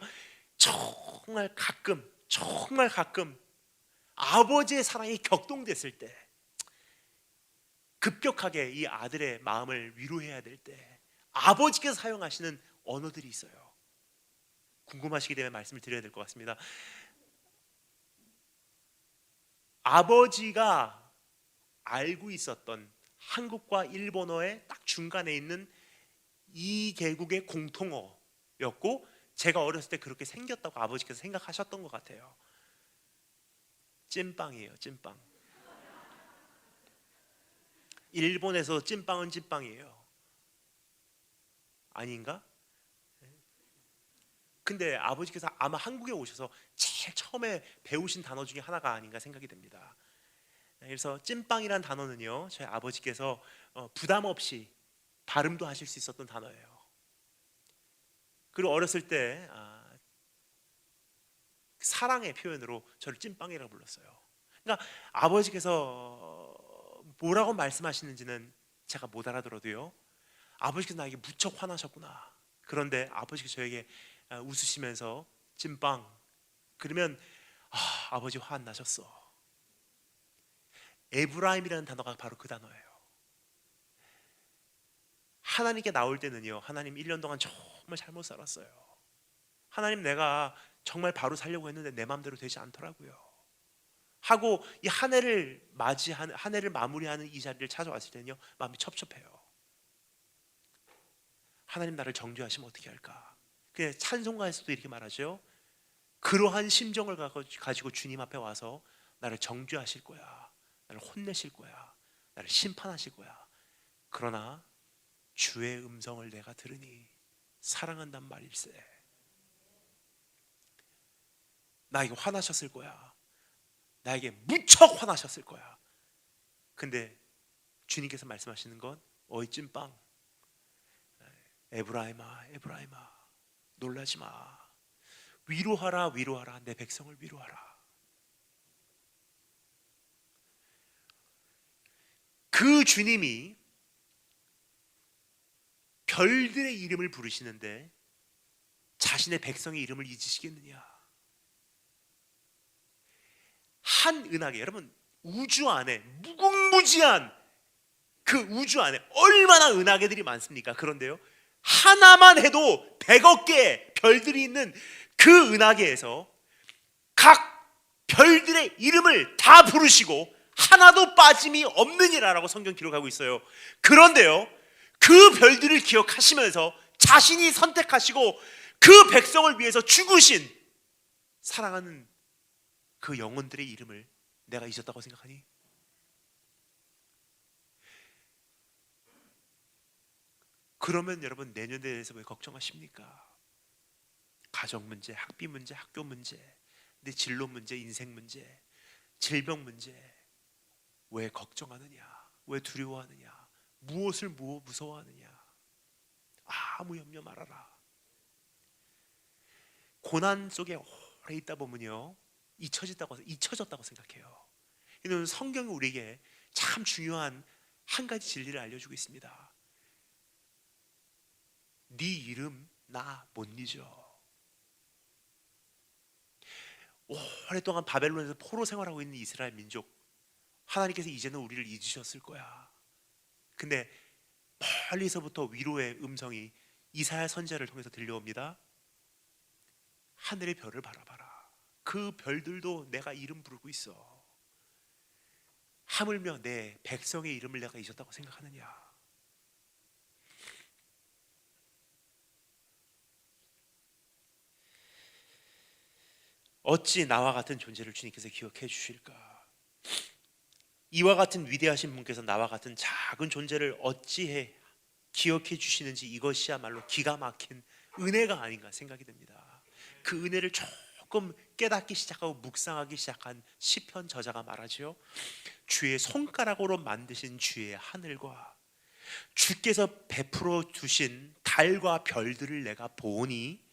[SPEAKER 1] 정말 가끔 아버지의 사랑이 격동됐을 때, 급격하게 이 아들의 마음을 위로해야 될 때, 아버지께서 사용하시는 언어들이 있어요. 궁금하시게 되면 말씀을 드려야 될 것 같습니다. 아버지가 알고 있었던 한국과 일본어의 딱 중간에 있는 이 개국의 공통어였고, 제가 어렸을 때 그렇게 생겼다고 아버지께서 생각하셨던 것 같아요. 찐빵이에요, 찐빵. 일본에서 찐빵은 찐빵이에요. 아닌가? 근데 아버지께서 아마 한국에 오셔서 제일 처음에 배우신 단어 중에 하나가 아닌가 생각이 됩니다. 그래서 찐빵이란 단어는요, 저희 아버지께서 부담 없이 발음도 하실 수 있었던 단어예요. 그리고 어렸을 때 사랑의 표현으로 저를 찐빵이라고 불렀어요. 그러니까 아버지께서 뭐라고 말씀하시는지는 제가 못 알아들어도요, 아버지께서 나에게 무척 화나셨구나. 그런데 아버지께서 저에게 웃으시면서 찐빵, 그러면 아버지 화 안 나셨어. 에브라임이라는 단어가 바로 그 단어예요. 하나님께 나올 때는요, 하나님 1년 동안 정말 잘못 살았어요. 하나님, 내가 정말 바로 살려고 했는데 내 마음대로 되지 않더라고요 하고, 이 한 해를 맞이하는, 한 해를 마무리하는 이 자리를 찾아왔을 때는요, 마음이 첩첩해요. 하나님, 나를 정죄하시면 어떻게 할까? 그 찬송가에서도 이렇게 말하죠. 그러한 심정을 가지고 주님 앞에 와서 나를 정죄하실 거야, 나를 혼내실 거야, 나를 심판하실 거야. 그러나 주의 음성을 내가 들으니 사랑한단 말일세. 나에게 화나셨을 거야. 나에게 무척 화나셨을 거야. 근데 주님께서 말씀하시는 건, 어이 찐빵, 에브라임아, 에브라임아, 놀라지 마. 위로하라, 위로하라. 내 백성을 위로하라. 그 주님이 별들의 이름을 부르시는데 자신의 백성의 이름을 잊으시겠느냐? 한 은하계, 여러분, 우주 안에 무궁무진한 그 우주 안에 얼마나 은하계들이 많습니까? 그런데요, 하나만 해도 100억 개의 별들이 있는 그 은하계에서 각 별들의 이름을 다 부르시고 하나도 빠짐이 없느니라라고 성경 기록하고 있어요. 그런데요, 그 별들을 기억하시면서 자신이 선택하시고 그 백성을 위해서 죽으신 사랑하는 그 영혼들의 이름을 내가 잊었다고 생각하니? 그러면 여러분, 내년에 대해서 왜 걱정하십니까? 가정 문제, 학비 문제, 학교 문제, 내 진로 문제, 인생 문제, 질병 문제, 왜 걱정하느냐? 왜 두려워하느냐? 무엇을 무서워하느냐? 아무 염려 말아라. 고난 속에 오래 있다 보면요, 잊혀졌다고 생각해요. 이는 성경이 우리에게 참 중요한 한 가지 진리를 알려주고 있습니다. 네 이름 나 못 잊어. 오랫동안 바벨론에서 포로 생활하고 있는 이스라엘 민족, 하나님께서 이제는 우리를 잊으셨을 거야. 근데 멀리서부터 위로의 음성이 이사야 선지자를 통해서 들려옵니다. 하늘의 별을 바라봐라. 그 별들도 내가 이름 부르고 있어. 하물며 내 백성의 이름을 내가 잊었다고 생각하느냐? 어찌 나와 같은 존재를 주님께서 기억해 주실까? 이와 같은 위대하신 분께서 나와 같은 작은 존재를 어찌해 기억해 주시는지, 이것이야말로 기가 막힌 은혜가 아닌가 생각이 됩니다. 그 은혜를 조금 깨닫기 시작하고 묵상하기 시작한 시편 저자가 말하지요. 주의 손가락으로 만드신 주의 하늘과 주께서 베풀어 두신 달과 별들을 내가 보니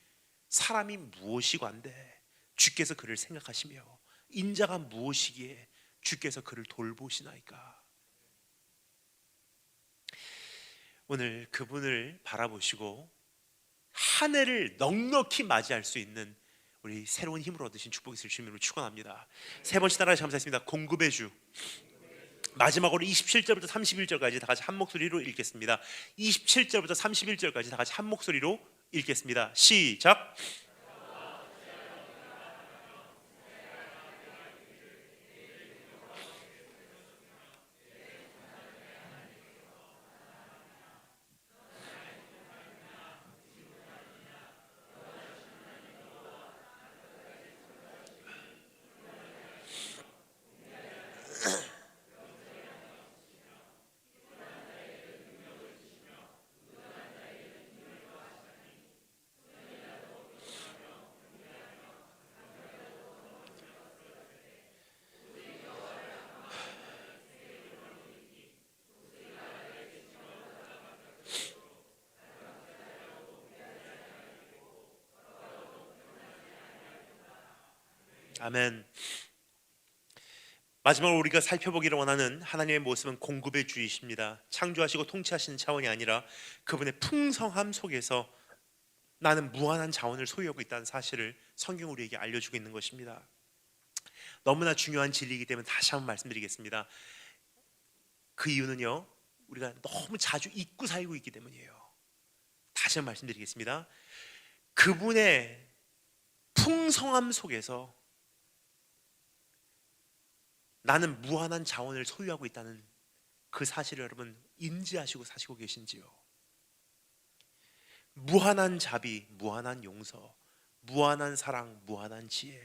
[SPEAKER 1] 사람이 무엇이관데 주께서 그를 생각하시며 인자가 무엇이기에 주께서 그를 돌보시나이까. 오늘 그분을 바라보시고 한 해를 넉넉히 맞이할 수 있는 우리 새로운 힘을 얻으신 축복이 있을 주님으로 축원합니다. 세 번씩 따라 감사했습니다. 공급의 주, 마지막으로 27절부터 31절까지 다 같이 한 목소리로 읽겠습니다. 27절부터 31절까지 다 같이 한 목소리로 읽겠습니다. 시작. 아멘. 마지막으로 우리가 살펴보기를 원하는 하나님의 모습은 공급의 주이십니다. 창조하시고 통치하시는 차원이 아니라 그분의 풍성함 속에서 나는 무한한 자원을 소유하고 있다는 사실을 성경 우리에게 알려주고 있는 것입니다. 너무나 중요한 진리이기 때문에 다시 한번 말씀드리겠습니다. 그 이유는요, 우리가 너무 자주 잊고 살고 있기 때문이에요. 다시 한번 말씀드리겠습니다. 그분의 풍성함 속에서 나는 무한한 자원을 소유하고 있다는 그 사실을 여러분 인지하시고 사시고 계신지요? 무한한 자비, 무한한 용서, 무한한 사랑, 무한한 지혜,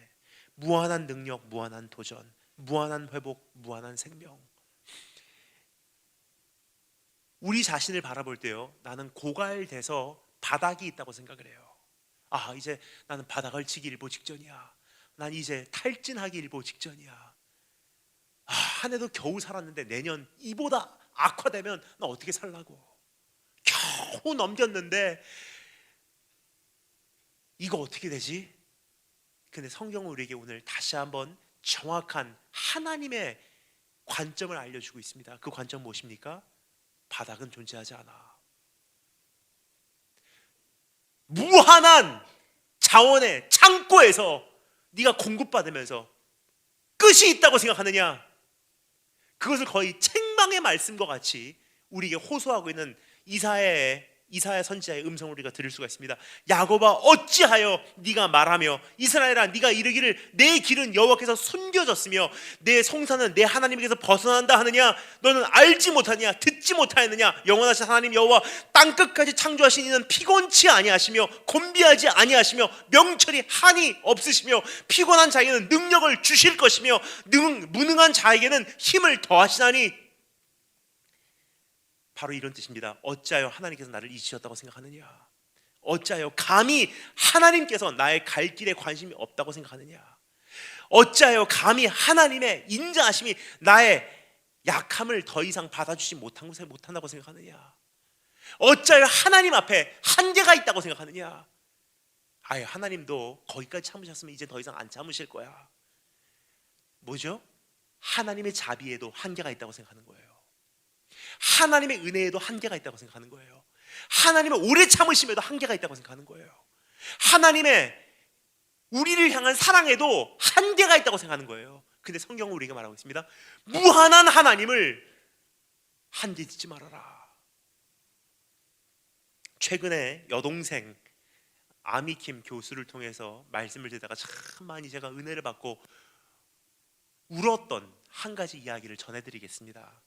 [SPEAKER 1] 무한한 능력, 무한한 도전, 무한한 회복, 무한한 생명. 우리 자신을 바라볼 때요, 나는 고갈돼서 바닥이 있다고 생각을 해요. 아, 이제 나는 바닥을 치기 일보 직전이야. 난 이제 탈진하기 일보 직전이야. 아, 한 해도 겨우 살았는데 내년 이보다 악화되면 나 어떻게 살라고. 겨우 넘겼는데 이거 어떻게 되지? 근데 성경은 우리에게 오늘 다시 한번 정확한 하나님의 관점을 알려주고 있습니다. 그 관점 무엇입니까? 바닥은 존재하지 않아. 무한한 자원의 창고에서 네가 공급받으면서 끝이 있다고 생각하느냐? 그것을 거의 책망의 말씀과 같이 우리에게 호소하고 있는 이사야 선지자의 음성을 우리가 들을 수가 있습니다. 야곱아, 어찌하여 네가 말하며 이스라엘아, 네가 이르기를 내 길은 여호와께서 숨겨졌으며 내 송사는 내 하나님에게서 벗어난다 하느냐? 너는 알지 못하느냐? 듣지 못하였느냐? 영원하신 하나님 여호와 땅끝까지 창조하신 이는 피곤치 아니하시며 곤비하지 아니하시며 명철이 한이 없으시며 피곤한 자에게는 능력을 주실 것이며 무능한 자에게는 힘을 더하시나니. 바로 이런 뜻입니다. 어찌하여 하나님께서 나를 잊으셨다고 생각하느냐? 어찌하여 감히 하나님께서 나의 갈 길에 관심이 없다고 생각하느냐? 어찌하여 감히 하나님의 인자하심이 나의 약함을 더 이상 받아주지 못한다고 생각하느냐? 어찌하여 하나님 앞에 한계가 있다고 생각하느냐? 아예 하나님도 거기까지 참으셨으면 이제 더 이상 안 참으실 거야. 뭐죠? 하나님의 자비에도 한계가 있다고 생각하는 거예요. 하나님의 은혜에도 한계가 있다고 생각하는 거예요. 하나님의 오래 참으심에도 한계가 있다고 생각하는 거예요. 하나님의 우리를 향한 사랑에도 한계가 있다고 생각하는 거예요. 근데 성경은 우리가 말하고 있습니다. 무한한 하나님을 한계 짓지 말아라. 최근에 여동생 아미킴 교수를 통해서 말씀을 듣다가 참 많이 제가 은혜를 받고 울었던 한 가지 이야기를 전해드리겠습니다.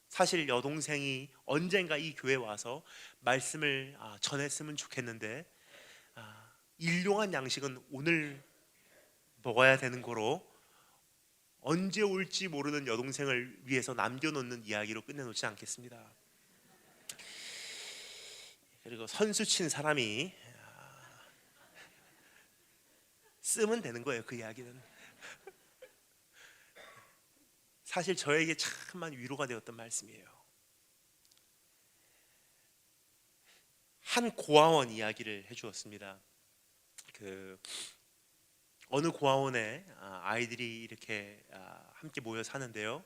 [SPEAKER 1] 사실 여동생이 언젠가 이 교회에 와서 말씀을 전했으면 좋겠는데 일용한 양식은 오늘 먹어야 되는 거로 언제 올지 모르는 여동생을 위해서 남겨놓는 이야기로 끝내놓지 않겠습니다. 그리고 선수 친 사람이 쓰면 되는 거예요. 그 이야기는 사실 저에게 참만 위로가 되었던 말씀이에요. 한 고아원 이야기를 해주었습니다. 어느 고아원에 아이들이 이렇게 함께 모여 사는데요.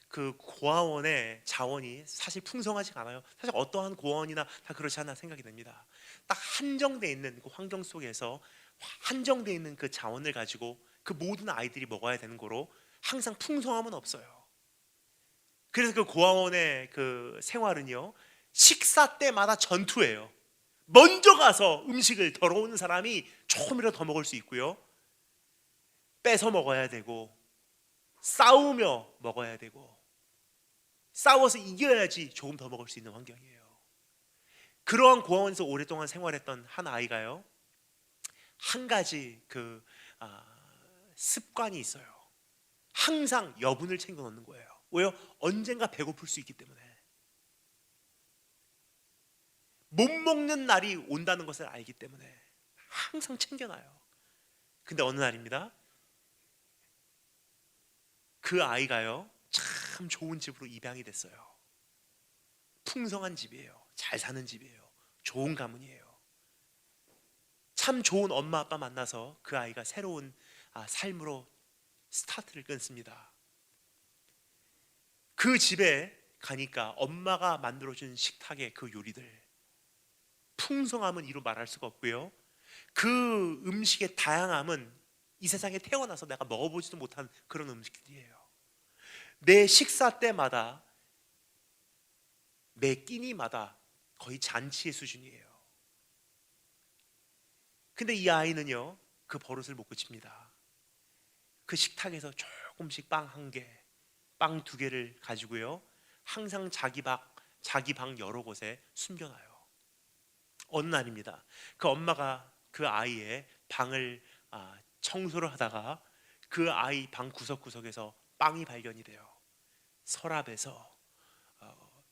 [SPEAKER 1] 그 고아원의 자원이 사실 풍성하지가 않아요. 사실 어떠한 고아원이나 다 그렇지 않나 생각이 됩니다. 딱 한정되어 있는 그 환경 속에서 한정되어 있는 그 자원을 가지고 그 모든 아이들이 먹어야 되는 거로 항상 풍성함은 없어요. 그래서 그 고아원의 그 생활은요, 식사 때마다 전투예요. 먼저 가서 음식을 더러운 사람이 조금이라도 더 먹을 수 있고요, 뺏어 먹어야 되고, 싸우며 먹어야 되고, 싸워서 이겨야지 조금 더 먹을 수 있는 환경이에요. 그러한 고아원에서 오랫동안 생활했던 한 아이가요, 한 가지 습관이 있어요. 항상 여분을 챙겨 놓는 거예요. 왜요? 언젠가 배고플 수 있기 때문에. 못 먹는 날이 온다는 것을 알기 때문에 항상 챙겨놔요. 근데 어느 날입니다, 그 아이가요, 참 좋은 집으로 입양이 됐어요. 풍성한 집이에요. 잘 사는 집이에요. 좋은 가문이에요. 참 좋은 엄마 아빠 만나서 그 아이가 새로운 삶으로 스타트를 끊습니다. 그 집에 가니까 엄마가 만들어준 식탁의 그 요리들, 풍성함은 이루 말할 수가 없고요, 그 음식의 다양함은 이 세상에 태어나서 내가 먹어보지도 못한 그런 음식들이에요. 내 식사 때마다, 매 끼니마다 거의 잔치의 수준이에요. 근데 이 아이는요, 그 버릇을 못 고칩니다. 그 식탁에서 조금씩 빵 한 개, 빵 두 개를 가지고요, 항상 자기 방 여러 곳에 숨겨놔요. 어느 날입니다, 그 엄마가 그 아이의 방을 청소를 하다가 그 아이 방 구석구석에서 빵이 발견이 돼요. 서랍에서,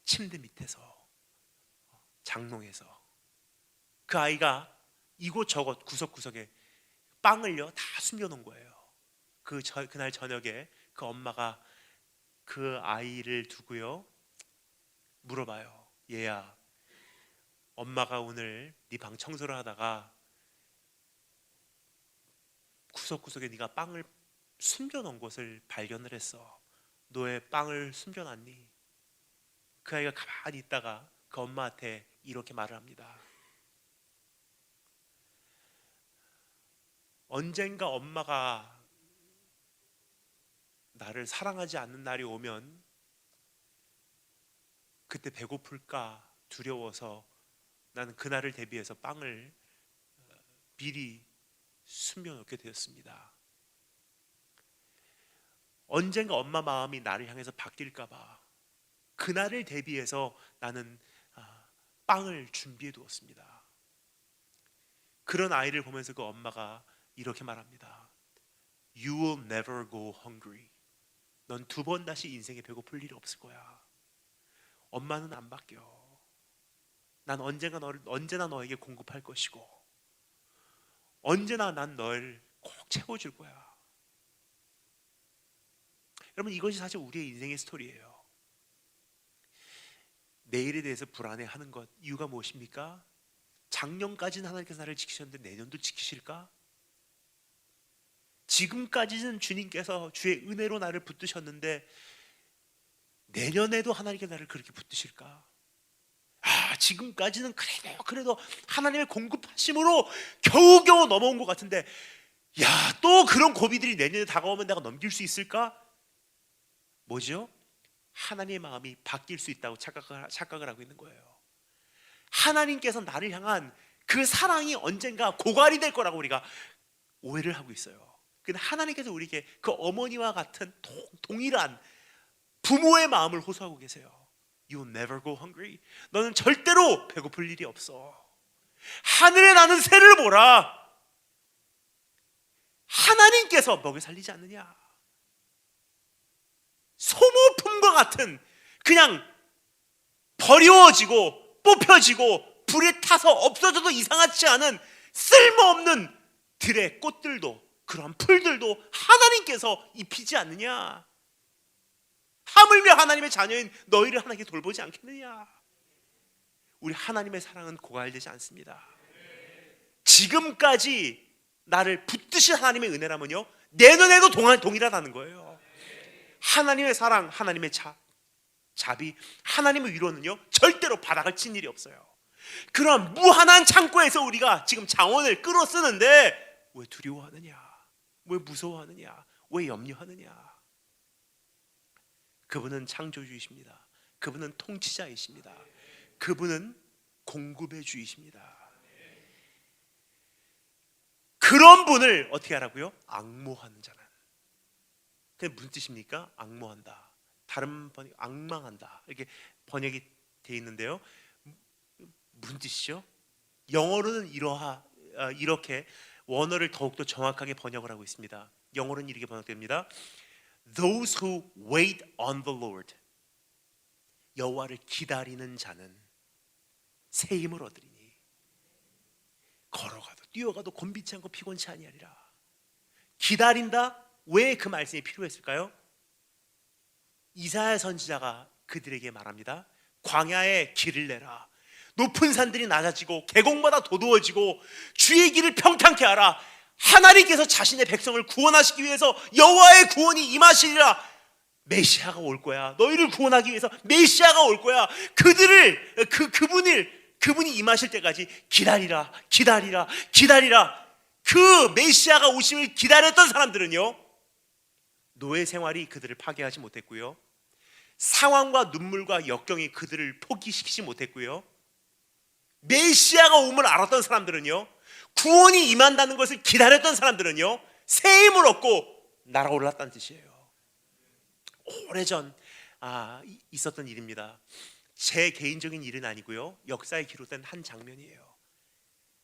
[SPEAKER 1] 침대 밑에서, 장롱에서. 그 아이가 이곳저곳 구석구석에 빵을요 다 숨겨놓은 거예요. 그날 저녁에 그 엄마가 그 아이를 두고요 물어봐요. 얘야, 엄마가 오늘 네 방 청소를 하다가 구석구석에 네가 빵을 숨겨놓은 것을 발견을 했어. 너 왜 빵을 숨겨놨니? 그 아이가 가만히 있다가 그 엄마한테 이렇게 말을 합니다. 언젠가 엄마가 나를 사랑하지 않는 날이 오면 그때 배고플까 두려워서 나는 그날을 대비해서 빵을 미리 숨겨놓게 되었습니다. 언젠가 엄마 마음이 나를 향해서 바뀔까 봐 그날을 대비해서 나는 빵을 준비해 두었습니다. 그런 아이를 보면서 그 엄마가 이렇게 말합니다. You will never go hungry. 넌 두 번 다시 인생에 배고플 일이 없을 거야. 엄마는 안 바뀌어. 난 언제나 너에게 공급할 것이고, 언제나 난 널 꼭 채워줄 거야. 여러분, 이것이 사실 우리의 인생의 스토리예요. 내일에 대해서 불안해하는 것, 이유가 무엇입니까? 작년까지는 하나님께서 나를 지키셨는데 내년도 지키실까? 지금까지는 주님께서 주의 은혜로 나를 붙드셨는데 내년에도 하나님께서 나를 그렇게 붙드실까? 지금까지는 그래도 하나님의 공급하심으로 겨우겨우 넘어온 것 같은데, 또 그런 고비들이 내년에 다가오면 내가 넘길 수 있을까? 뭐죠? 하나님의 마음이 바뀔 수 있다고 착각을 하고 있는 거예요. 하나님께서 나를 향한 그 사랑이 언젠가 고갈이 될 거라고 우리가 오해를 하고 있어요. 근데 하나님께서 우리에게 그 어머니와 같은 동일한 부모의 마음을 호소하고 계세요. You'll never go hungry. 너는 절대로 배고플 일이 없어. 하늘에 나는 새를 보라. 하나님께서 먹여 살리지 않느냐. 소모품과 같은, 그냥 버려지고 뽑혀지고 불에 타서 없어져도 이상하지 않은 쓸모없는 들의 꽃들도, 그런 풀들도 하나님께서 입히지 않느냐. 하물며 하나님의 자녀인 너희를 하나님께 돌보지 않겠느냐. 우리 하나님의 사랑은 고갈되지 않습니다. 지금까지 나를 붙드신 하나님의 은혜라면요, 내년에도 동일하다는 거예요. 하나님의 사랑, 하나님의 자비, 하나님의 위로는요 절대로 바닥을 친 일이 없어요. 그런 무한한 창고에서 우리가 지금 자원을 끌어 쓰는데 왜 두려워하느냐, 왜 무서워하느냐, 왜 염려하느냐. 그분은 창조주이십니다. 그분은 통치자이십니다. 그분은 공급의 주이십니다. 그런 분을 어떻게 하라고요? 앙모하는 자는. 그게 무슨 뜻입니까? 앙모한다. 다른 번역 앙망한다. 이렇게 번역이 되어 있는데요. 무슨 뜻이죠? 영어로는 이렇게 원어를 더욱더 정확하게 번역을 하고 있습니다. 영어로는 이렇게 번역됩니다. Those who wait on the Lord. 여호와를 기다리는 자는 새 힘을 얻으리니 걸어가도 뛰어가도 곤비치 않고 피곤치 아니하리라. 기다린다. 왜 그 말씀이 필요했을까요? 이사야 선지자가 그들에게 말합니다. 광야에 길을 내라. 높은 산들이 낮아지고 계곡마다 도두어지고 주의 길을 평탄케 하라. 하나님께서 자신의 백성을 구원하시기 위해서 여호와의 구원이 임하시리라. 메시아가 올 거야. 너희를 구원하기 위해서 메시아가 올 거야. 그분이 임하실 때까지 기다리라, 기다리라, 기다리라. 그 메시아가 오심을 기다렸던 사람들은요, 노예 생활이 그들을 파괴하지 못했고요, 상황과 눈물과 역경이 그들을 포기시키지 못했고요, 메시아가 오음을 알았던 사람들은요, 구원이 임한다는 것을 기다렸던 사람들은요, 새 힘을 얻고 날아올랐다는 뜻이에요. 오래전 있었던 일입니다. 제 개인적인 일은 아니고요, 역사에 기록된 한 장면이에요.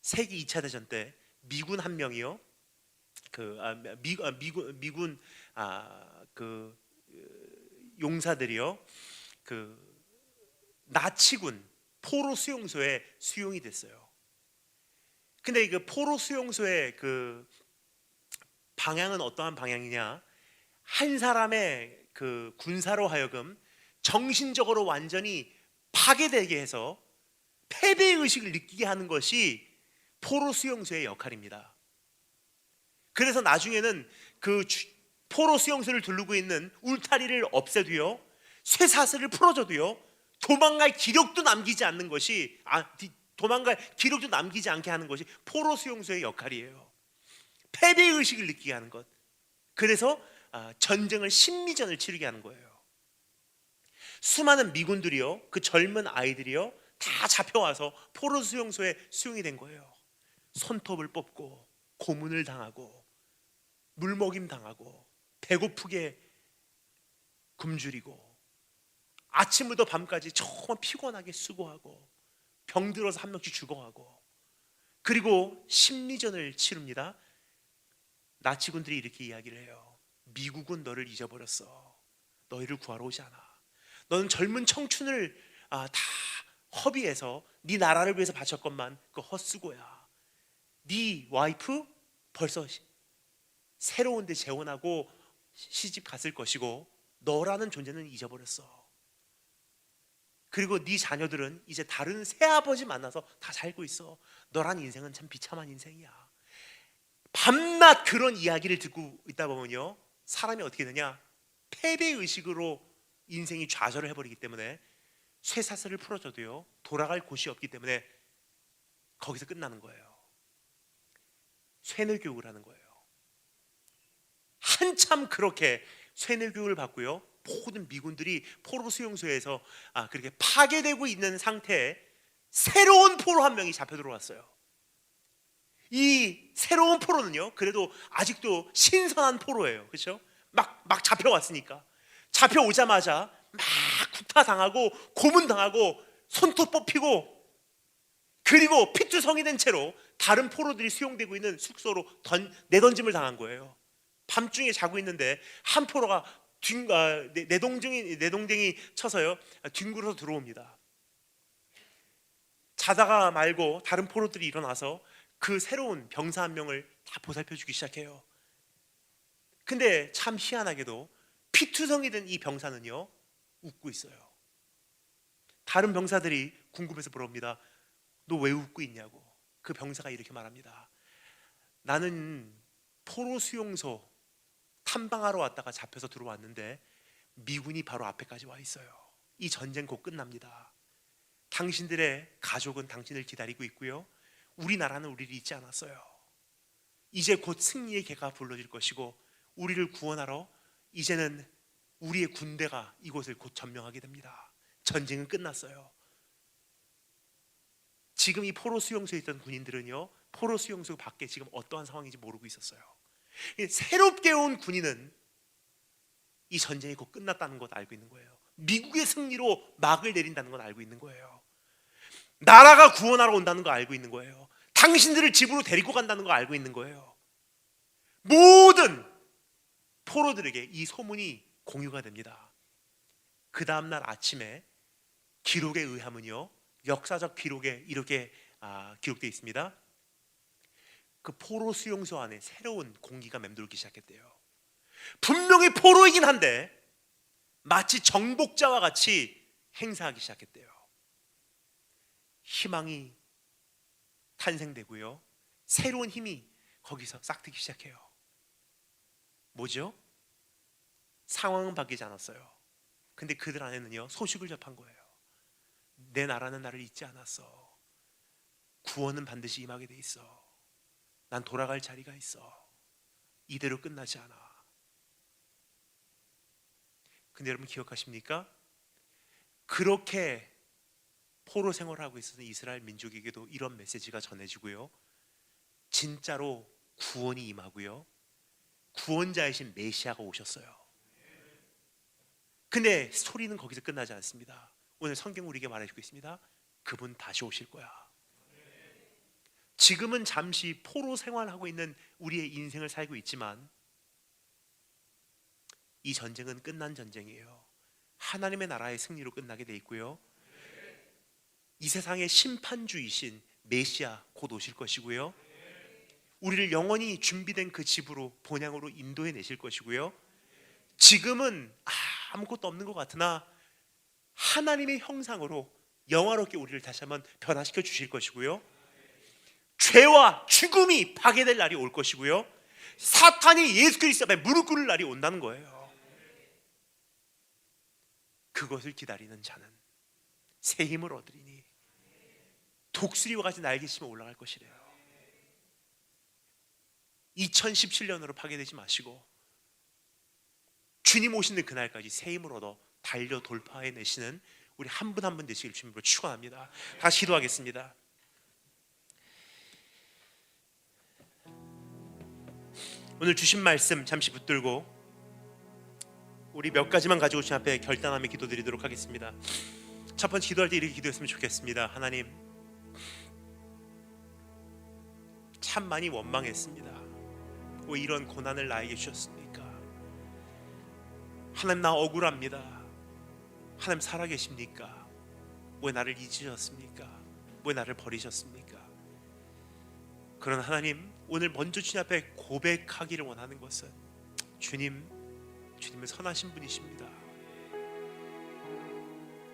[SPEAKER 1] 세계 2차 대전 때 미군 한 명이요, 미군 용사들이요, 나치군 포로 수용소에 수용이 됐어요. 근데 그 포로 수용소의 그 방향은 어떠한 방향이냐? 한 사람의 그 군사로 하여금 정신적으로 완전히 파괴되게 해서 패배 의식을 느끼게 하는 것이 포로 수용소의 역할입니다. 그래서 나중에는 그 포로 수용소를 두르고 있는 울타리를 없애도요, 쇠사슬을 풀어줘도요, 도망갈 기력도 남기지 않는 것이 도망갈 기력도 남기지 않게 하는 것이 포로 수용소의 역할이에요. 패배 의식을 느끼게 하는 것. 그래서 전쟁을 심리전을 치르게 하는 거예요. 수많은 미군들이요, 그 젊은 아이들이요, 다 잡혀와서 포로 수용소에 수용이 된 거예요. 손톱을 뽑고 고문을 당하고 물먹임 당하고 배고프게 굶주리고 아침부터 밤까지 정말 피곤하게 수고하고 병들어서 한 명씩 죽어가고, 그리고 심리전을 치릅니다. 나치군들이 이렇게 이야기를 해요. 미국은 너를 잊어버렸어. 너희를 구하러 오지 않아. 너는 젊은 청춘을 다 허비해서 네 나라를 위해서 바쳤건만 그 헛수고야. 네 와이프 벌써 새로운 데 재혼하고 시집 갔을 것이고 너라는 존재는 잊어버렸어. 그리고 네 자녀들은 이제 다른 새아버지 만나서 다 살고 있어. 너란 인생은 참 비참한 인생이야. 밤낮 그런 이야기를 듣고 있다 보면요, 사람이 어떻게 되냐? 패배의식으로 인생이 좌절을 해버리기 때문에 쇠사슬을 풀어줘도요, 돌아갈 곳이 없기 때문에 거기서 끝나는 거예요. 쇠뇌교육을 하는 거예요. 한참 그렇게 쇠뇌교육을 받고요, 모든 미군들이 포로 수용소에서 그렇게 파괴되고 있는 상태에 새로운 포로 한 명이 잡혀 들어왔어요. 이 새로운 포로는요, 그래도 아직도 신선한 포로예요. 그렇죠? 막 잡혀왔으니까. 잡혀오자마자 막 구타당하고 고문당하고 손톱 뽑히고, 그리고 피투성이 된 채로 다른 포로들이 수용되고 있는 숙소로 내던짐을 당한 거예요. 밤중에 자고 있는데 한 포로가 내동댕이 쳐서요, 뒹굴어서 들어옵니다. 자다가 말고 다른 포로들이 일어나서 그 새로운 병사 한 명을 다 보살펴주기 시작해요. 근데 참 희한하게도 피투성이 된 이 병사는요, 웃고 있어요. 다른 병사들이 궁금해서 물어봅니다. 너 왜 웃고 있냐고. 그 병사가 이렇게 말합니다. 나는 포로 수용소 탐방하러 왔다가 잡혀서 들어왔는데 미군이 바로 앞에까지 와 있어요. 이 전쟁 곧 끝납니다. 당신들의 가족은 당신을 기다리고 있고요, 우리나라는 우리를 잊지 않았어요. 이제 곧 승리의 개가 불러질 것이고 우리를 구원하러 이제는 우리의 군대가 이곳을 곧 점령하게 됩니다. 전쟁은 끝났어요. 지금 이 포로 수용소에 있던 군인들은요, 포로 수용소 밖에 지금 어떠한 상황인지 모르고 있었어요. 새롭게 온 군인은 이 전쟁이 곧 끝났다는 것 알고 있는 거예요. 미국의 승리로 막을 내린다는 건 알고 있는 거예요. 나라가 구원하러 온다는 거 알고 있는 거예요. 당신들을 집으로 데리고 간다는 거 알고 있는 거예요. 모든 포로들에게 이 소문이 공유가 됩니다. 그 다음날 아침에 기록에 의하면요, 역사적 기록에 이렇게 기록되어 있습니다. 그 포로 수용소 안에 새로운 공기가 맴돌기 시작했대요. 분명히 포로이긴 한데 마치 정복자와 같이 행사하기 시작했대요. 희망이 탄생되고요, 새로운 힘이 거기서 싹트기 시작해요. 뭐죠? 상황은 바뀌지 않았어요. 근데 그들 안에는요, 소식을 접한 거예요. 내 나라는 나를 잊지 않았어. 구원은 반드시 임하게 돼 있어. 난 돌아갈 자리가 있어. 이대로 끝나지 않아. 근데 여러분 기억하십니까? 그렇게 포로 생활을 하고 있었던 이스라엘 민족에게도 이런 메시지가 전해지고요, 진짜로 구원이 임하고요, 구원자이신 메시아가 오셨어요. 근데 스토리는 거기서 끝나지 않습니다. 오늘 성경 우리에게 말해주고 있습니다. 그분 다시 오실 거야. 지금은 잠시 포로 생활하고 있는 우리의 인생을 살고 있지만 이 전쟁은 끝난 전쟁이에요. 하나님의 나라의 승리로 끝나게 돼 있고요, 이 세상의 심판주이신 메시아 곧 오실 것이고요, 우리를 영원히 준비된 그 집으로 본향으로 인도해 내실 것이고요, 지금은 아무것도 없는 것 같으나 하나님의 형상으로 영화롭게 우리를 다시 한번 변화시켜 주실 것이고요, 죄와 죽음이 파괴될 날이 올 것이고요, 사탄이 예수 그리스도 앞에 무릎 꿇을 날이 온다는 거예요. 그것을 기다리는 자는 새 힘을 얻으리니 독수리와 같이 날개치며 올라갈 것이래요. 2017년으로 파괴되지 마시고 주님 오시는 그날까지 새 힘을 얻어 달려 돌파해내시는 우리 한 분 한 분 되시길 주님으로 축원합니다. 다시 기도하겠습니다. 오늘 주신 말씀 잠시 붙들고 우리 몇 가지만 가지고 주님 앞에 결단하며 기도드리도록 하겠습니다. 첫 번째 기도할 때 이렇게 기도했으면 좋겠습니다. 하나님, 참 많이 원망했습니다. 왜 이런 고난을 나에게 주셨습니까? 하나님, 나 억울합니다. 하나님, 살아계십니까? 왜 나를 잊으셨습니까? 왜 나를 버리셨습니까? 그러나 하나님, 오늘 먼저 주님 앞에 고백하기를 원하는 것은 주님은 선하신 분이십니다.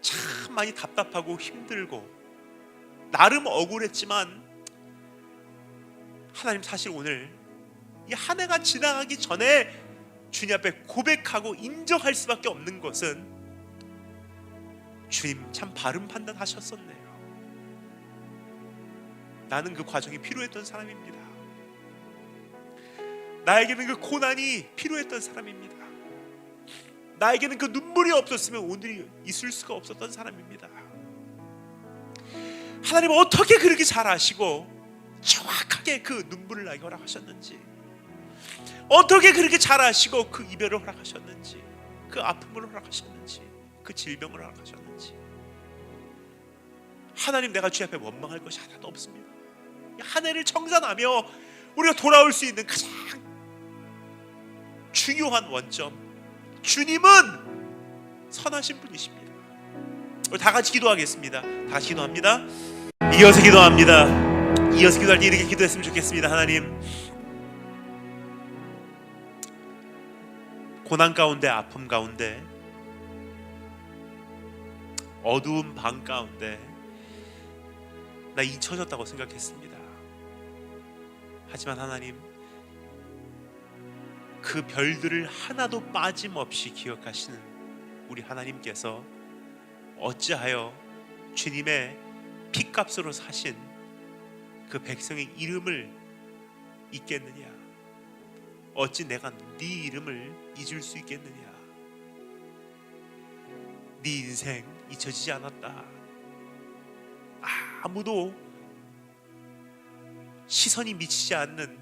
[SPEAKER 1] 참 많이 답답하고 힘들고 나름 억울했지만 하나님, 사실 오늘 이 한 해가 지나가기 전에 주님 앞에 고백하고 인정할 수밖에 없는 것은 주님 참 바른 판단하셨었네요. 나는 그 과정이 필요했던 사람입니다. 나에게는 그 고난이 필요했던 사람입니다. 나에게는 그 눈물이 없었으면 오늘이 있을 수가 없었던 사람입니다. 하나님, 어떻게 그렇게 잘 아시고 정확하게 그 눈물을 나에게 허락하셨는지, 어떻게 그렇게 잘 아시고 그 이별을 허락하셨는지, 그 아픔을 허락하셨는지, 그 질병을 허락하셨는지. 하나님, 내가 주님 앞에 원망할 것이 하나도 없습니다. 한 해를 청산하며 우리가 돌아올 수 있는 가장 중요한 원점, 주님은 선하신 분이십니다. 우리 다 같이 기도하겠습니다. 다시 기도합니다. 이어서 기도합니다. 이어서 기도할 때 이렇게 기도했으면 좋겠습니다. 하나님, 고난 가운데, 아픔 가운데, 어두운 방 가운데 나 잊혀졌다고 생각했습니다. 하지만 하나님, 그 별들을 하나도 빠짐없이 기억하시는 우리 하나님께서 어찌하여 주님의 피값으로 사신 그 백성의 이름을 잊겠느냐? 어찌 내가 네 이름을 잊을 수 있겠느냐? 네 인생 잊혀지지 않았다. 아무도 시선이 미치지 않는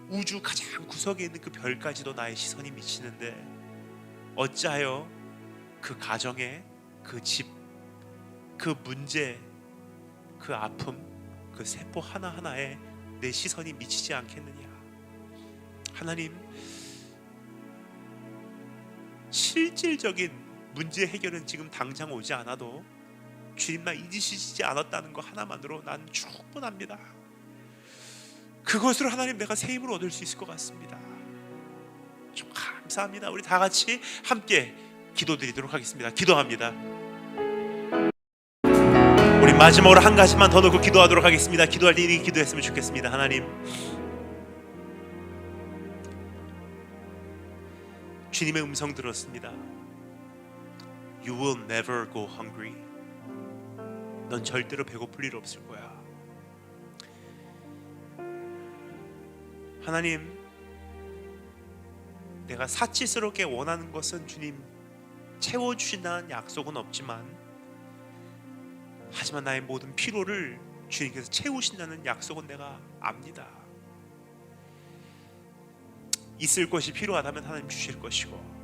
[SPEAKER 1] 우주 가장 구석에 있는 그 별까지도 나의 시선이 미치는데 어찌하여 그 가정에, 그 집, 그 문제, 그 아픔, 그 세포 하나하나에 내 시선이 미치지 않겠느냐. 하나님, 실질적인 문제 해결은 지금 당장 오지 않아도 주님 나 잊으시지 않았다는 거 하나만으로 난 충분합니다. 그것으로 하나님 내가 새 힘을 얻을 수 있을 것 같습니다. 좀 감사합니다. 우리 다 같이 함께 기도드리도록 하겠습니다. 기도합니다. 우리 마지막으로 한 가지만 더 넣고 기도하도록 하겠습니다. 기도할 때 이렇게 기도했으면 좋겠습니다. 하나님, 주님의 음성 들었습니다. You will never go hungry. 넌 절대로 배고플 일 없을 거야. 하나님, 내가 사치스럽게 원하는 것은 주님 채워주신다는 약속은 없지만, 하지만 나의 모든 피로를 주님께서 채우신다는 약속은 내가 압니다. 있을 것이 필요하다면 하나님 주실 것이고,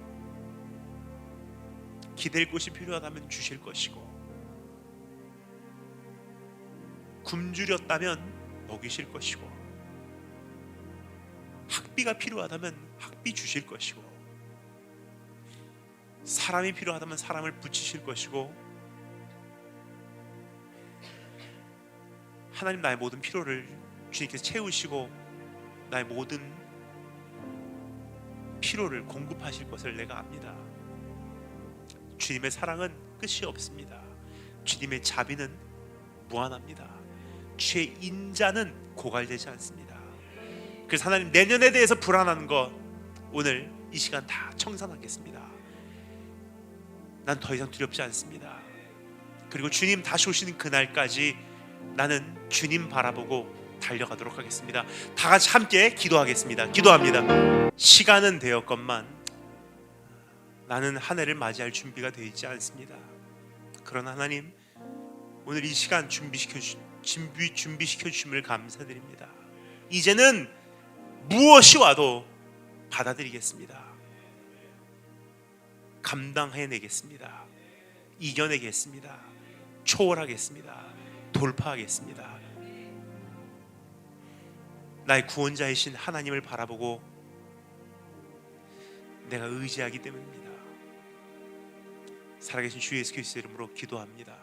[SPEAKER 1] 기댈 것이 필요하다면 주실 것이고, 굶주렸다면 먹이실 것이고, 학비가 필요하다면 학비 주실 것이고, 사람이 필요하다면 사람을 붙이실 것이고, 하나님 나의 모든 필요를 주님께서 채우시고 나의 모든 필요를 공급하실 것을 내가 압니다. 주님의 사랑은 끝이 없습니다. 주님의 자비는 무한합니다. 주의 인자는 고갈되지 않습니다. 그래서 하나님, 내년에 대해서 불안한 것 오늘 이 시간 다 청산하겠습니다. 난 더 이상 두렵지 않습니다. 그리고 주님 다시 오시는 그날까지 나는 주님 바라보고 달려가도록 하겠습니다. 다 같이 함께 기도하겠습니다. 기도합니다. 시간은 되었건만 나는 한 해를 맞이할 준비가 되어 있지 않습니다. 그러나 하나님, 오늘 이 시간 준비시켜 주심을 감사드립니다. 이제는 무엇이 와도 받아들이겠습니다. 감당해내겠습니다. 이겨내겠습니다. 초월하겠습니다. 돌파하겠습니다. 나의 구원자이신 하나님을 바라보고 내가 의지하기 때문입니다. 살아계신 주 예수 그리스도의 이름으로 기도합니다.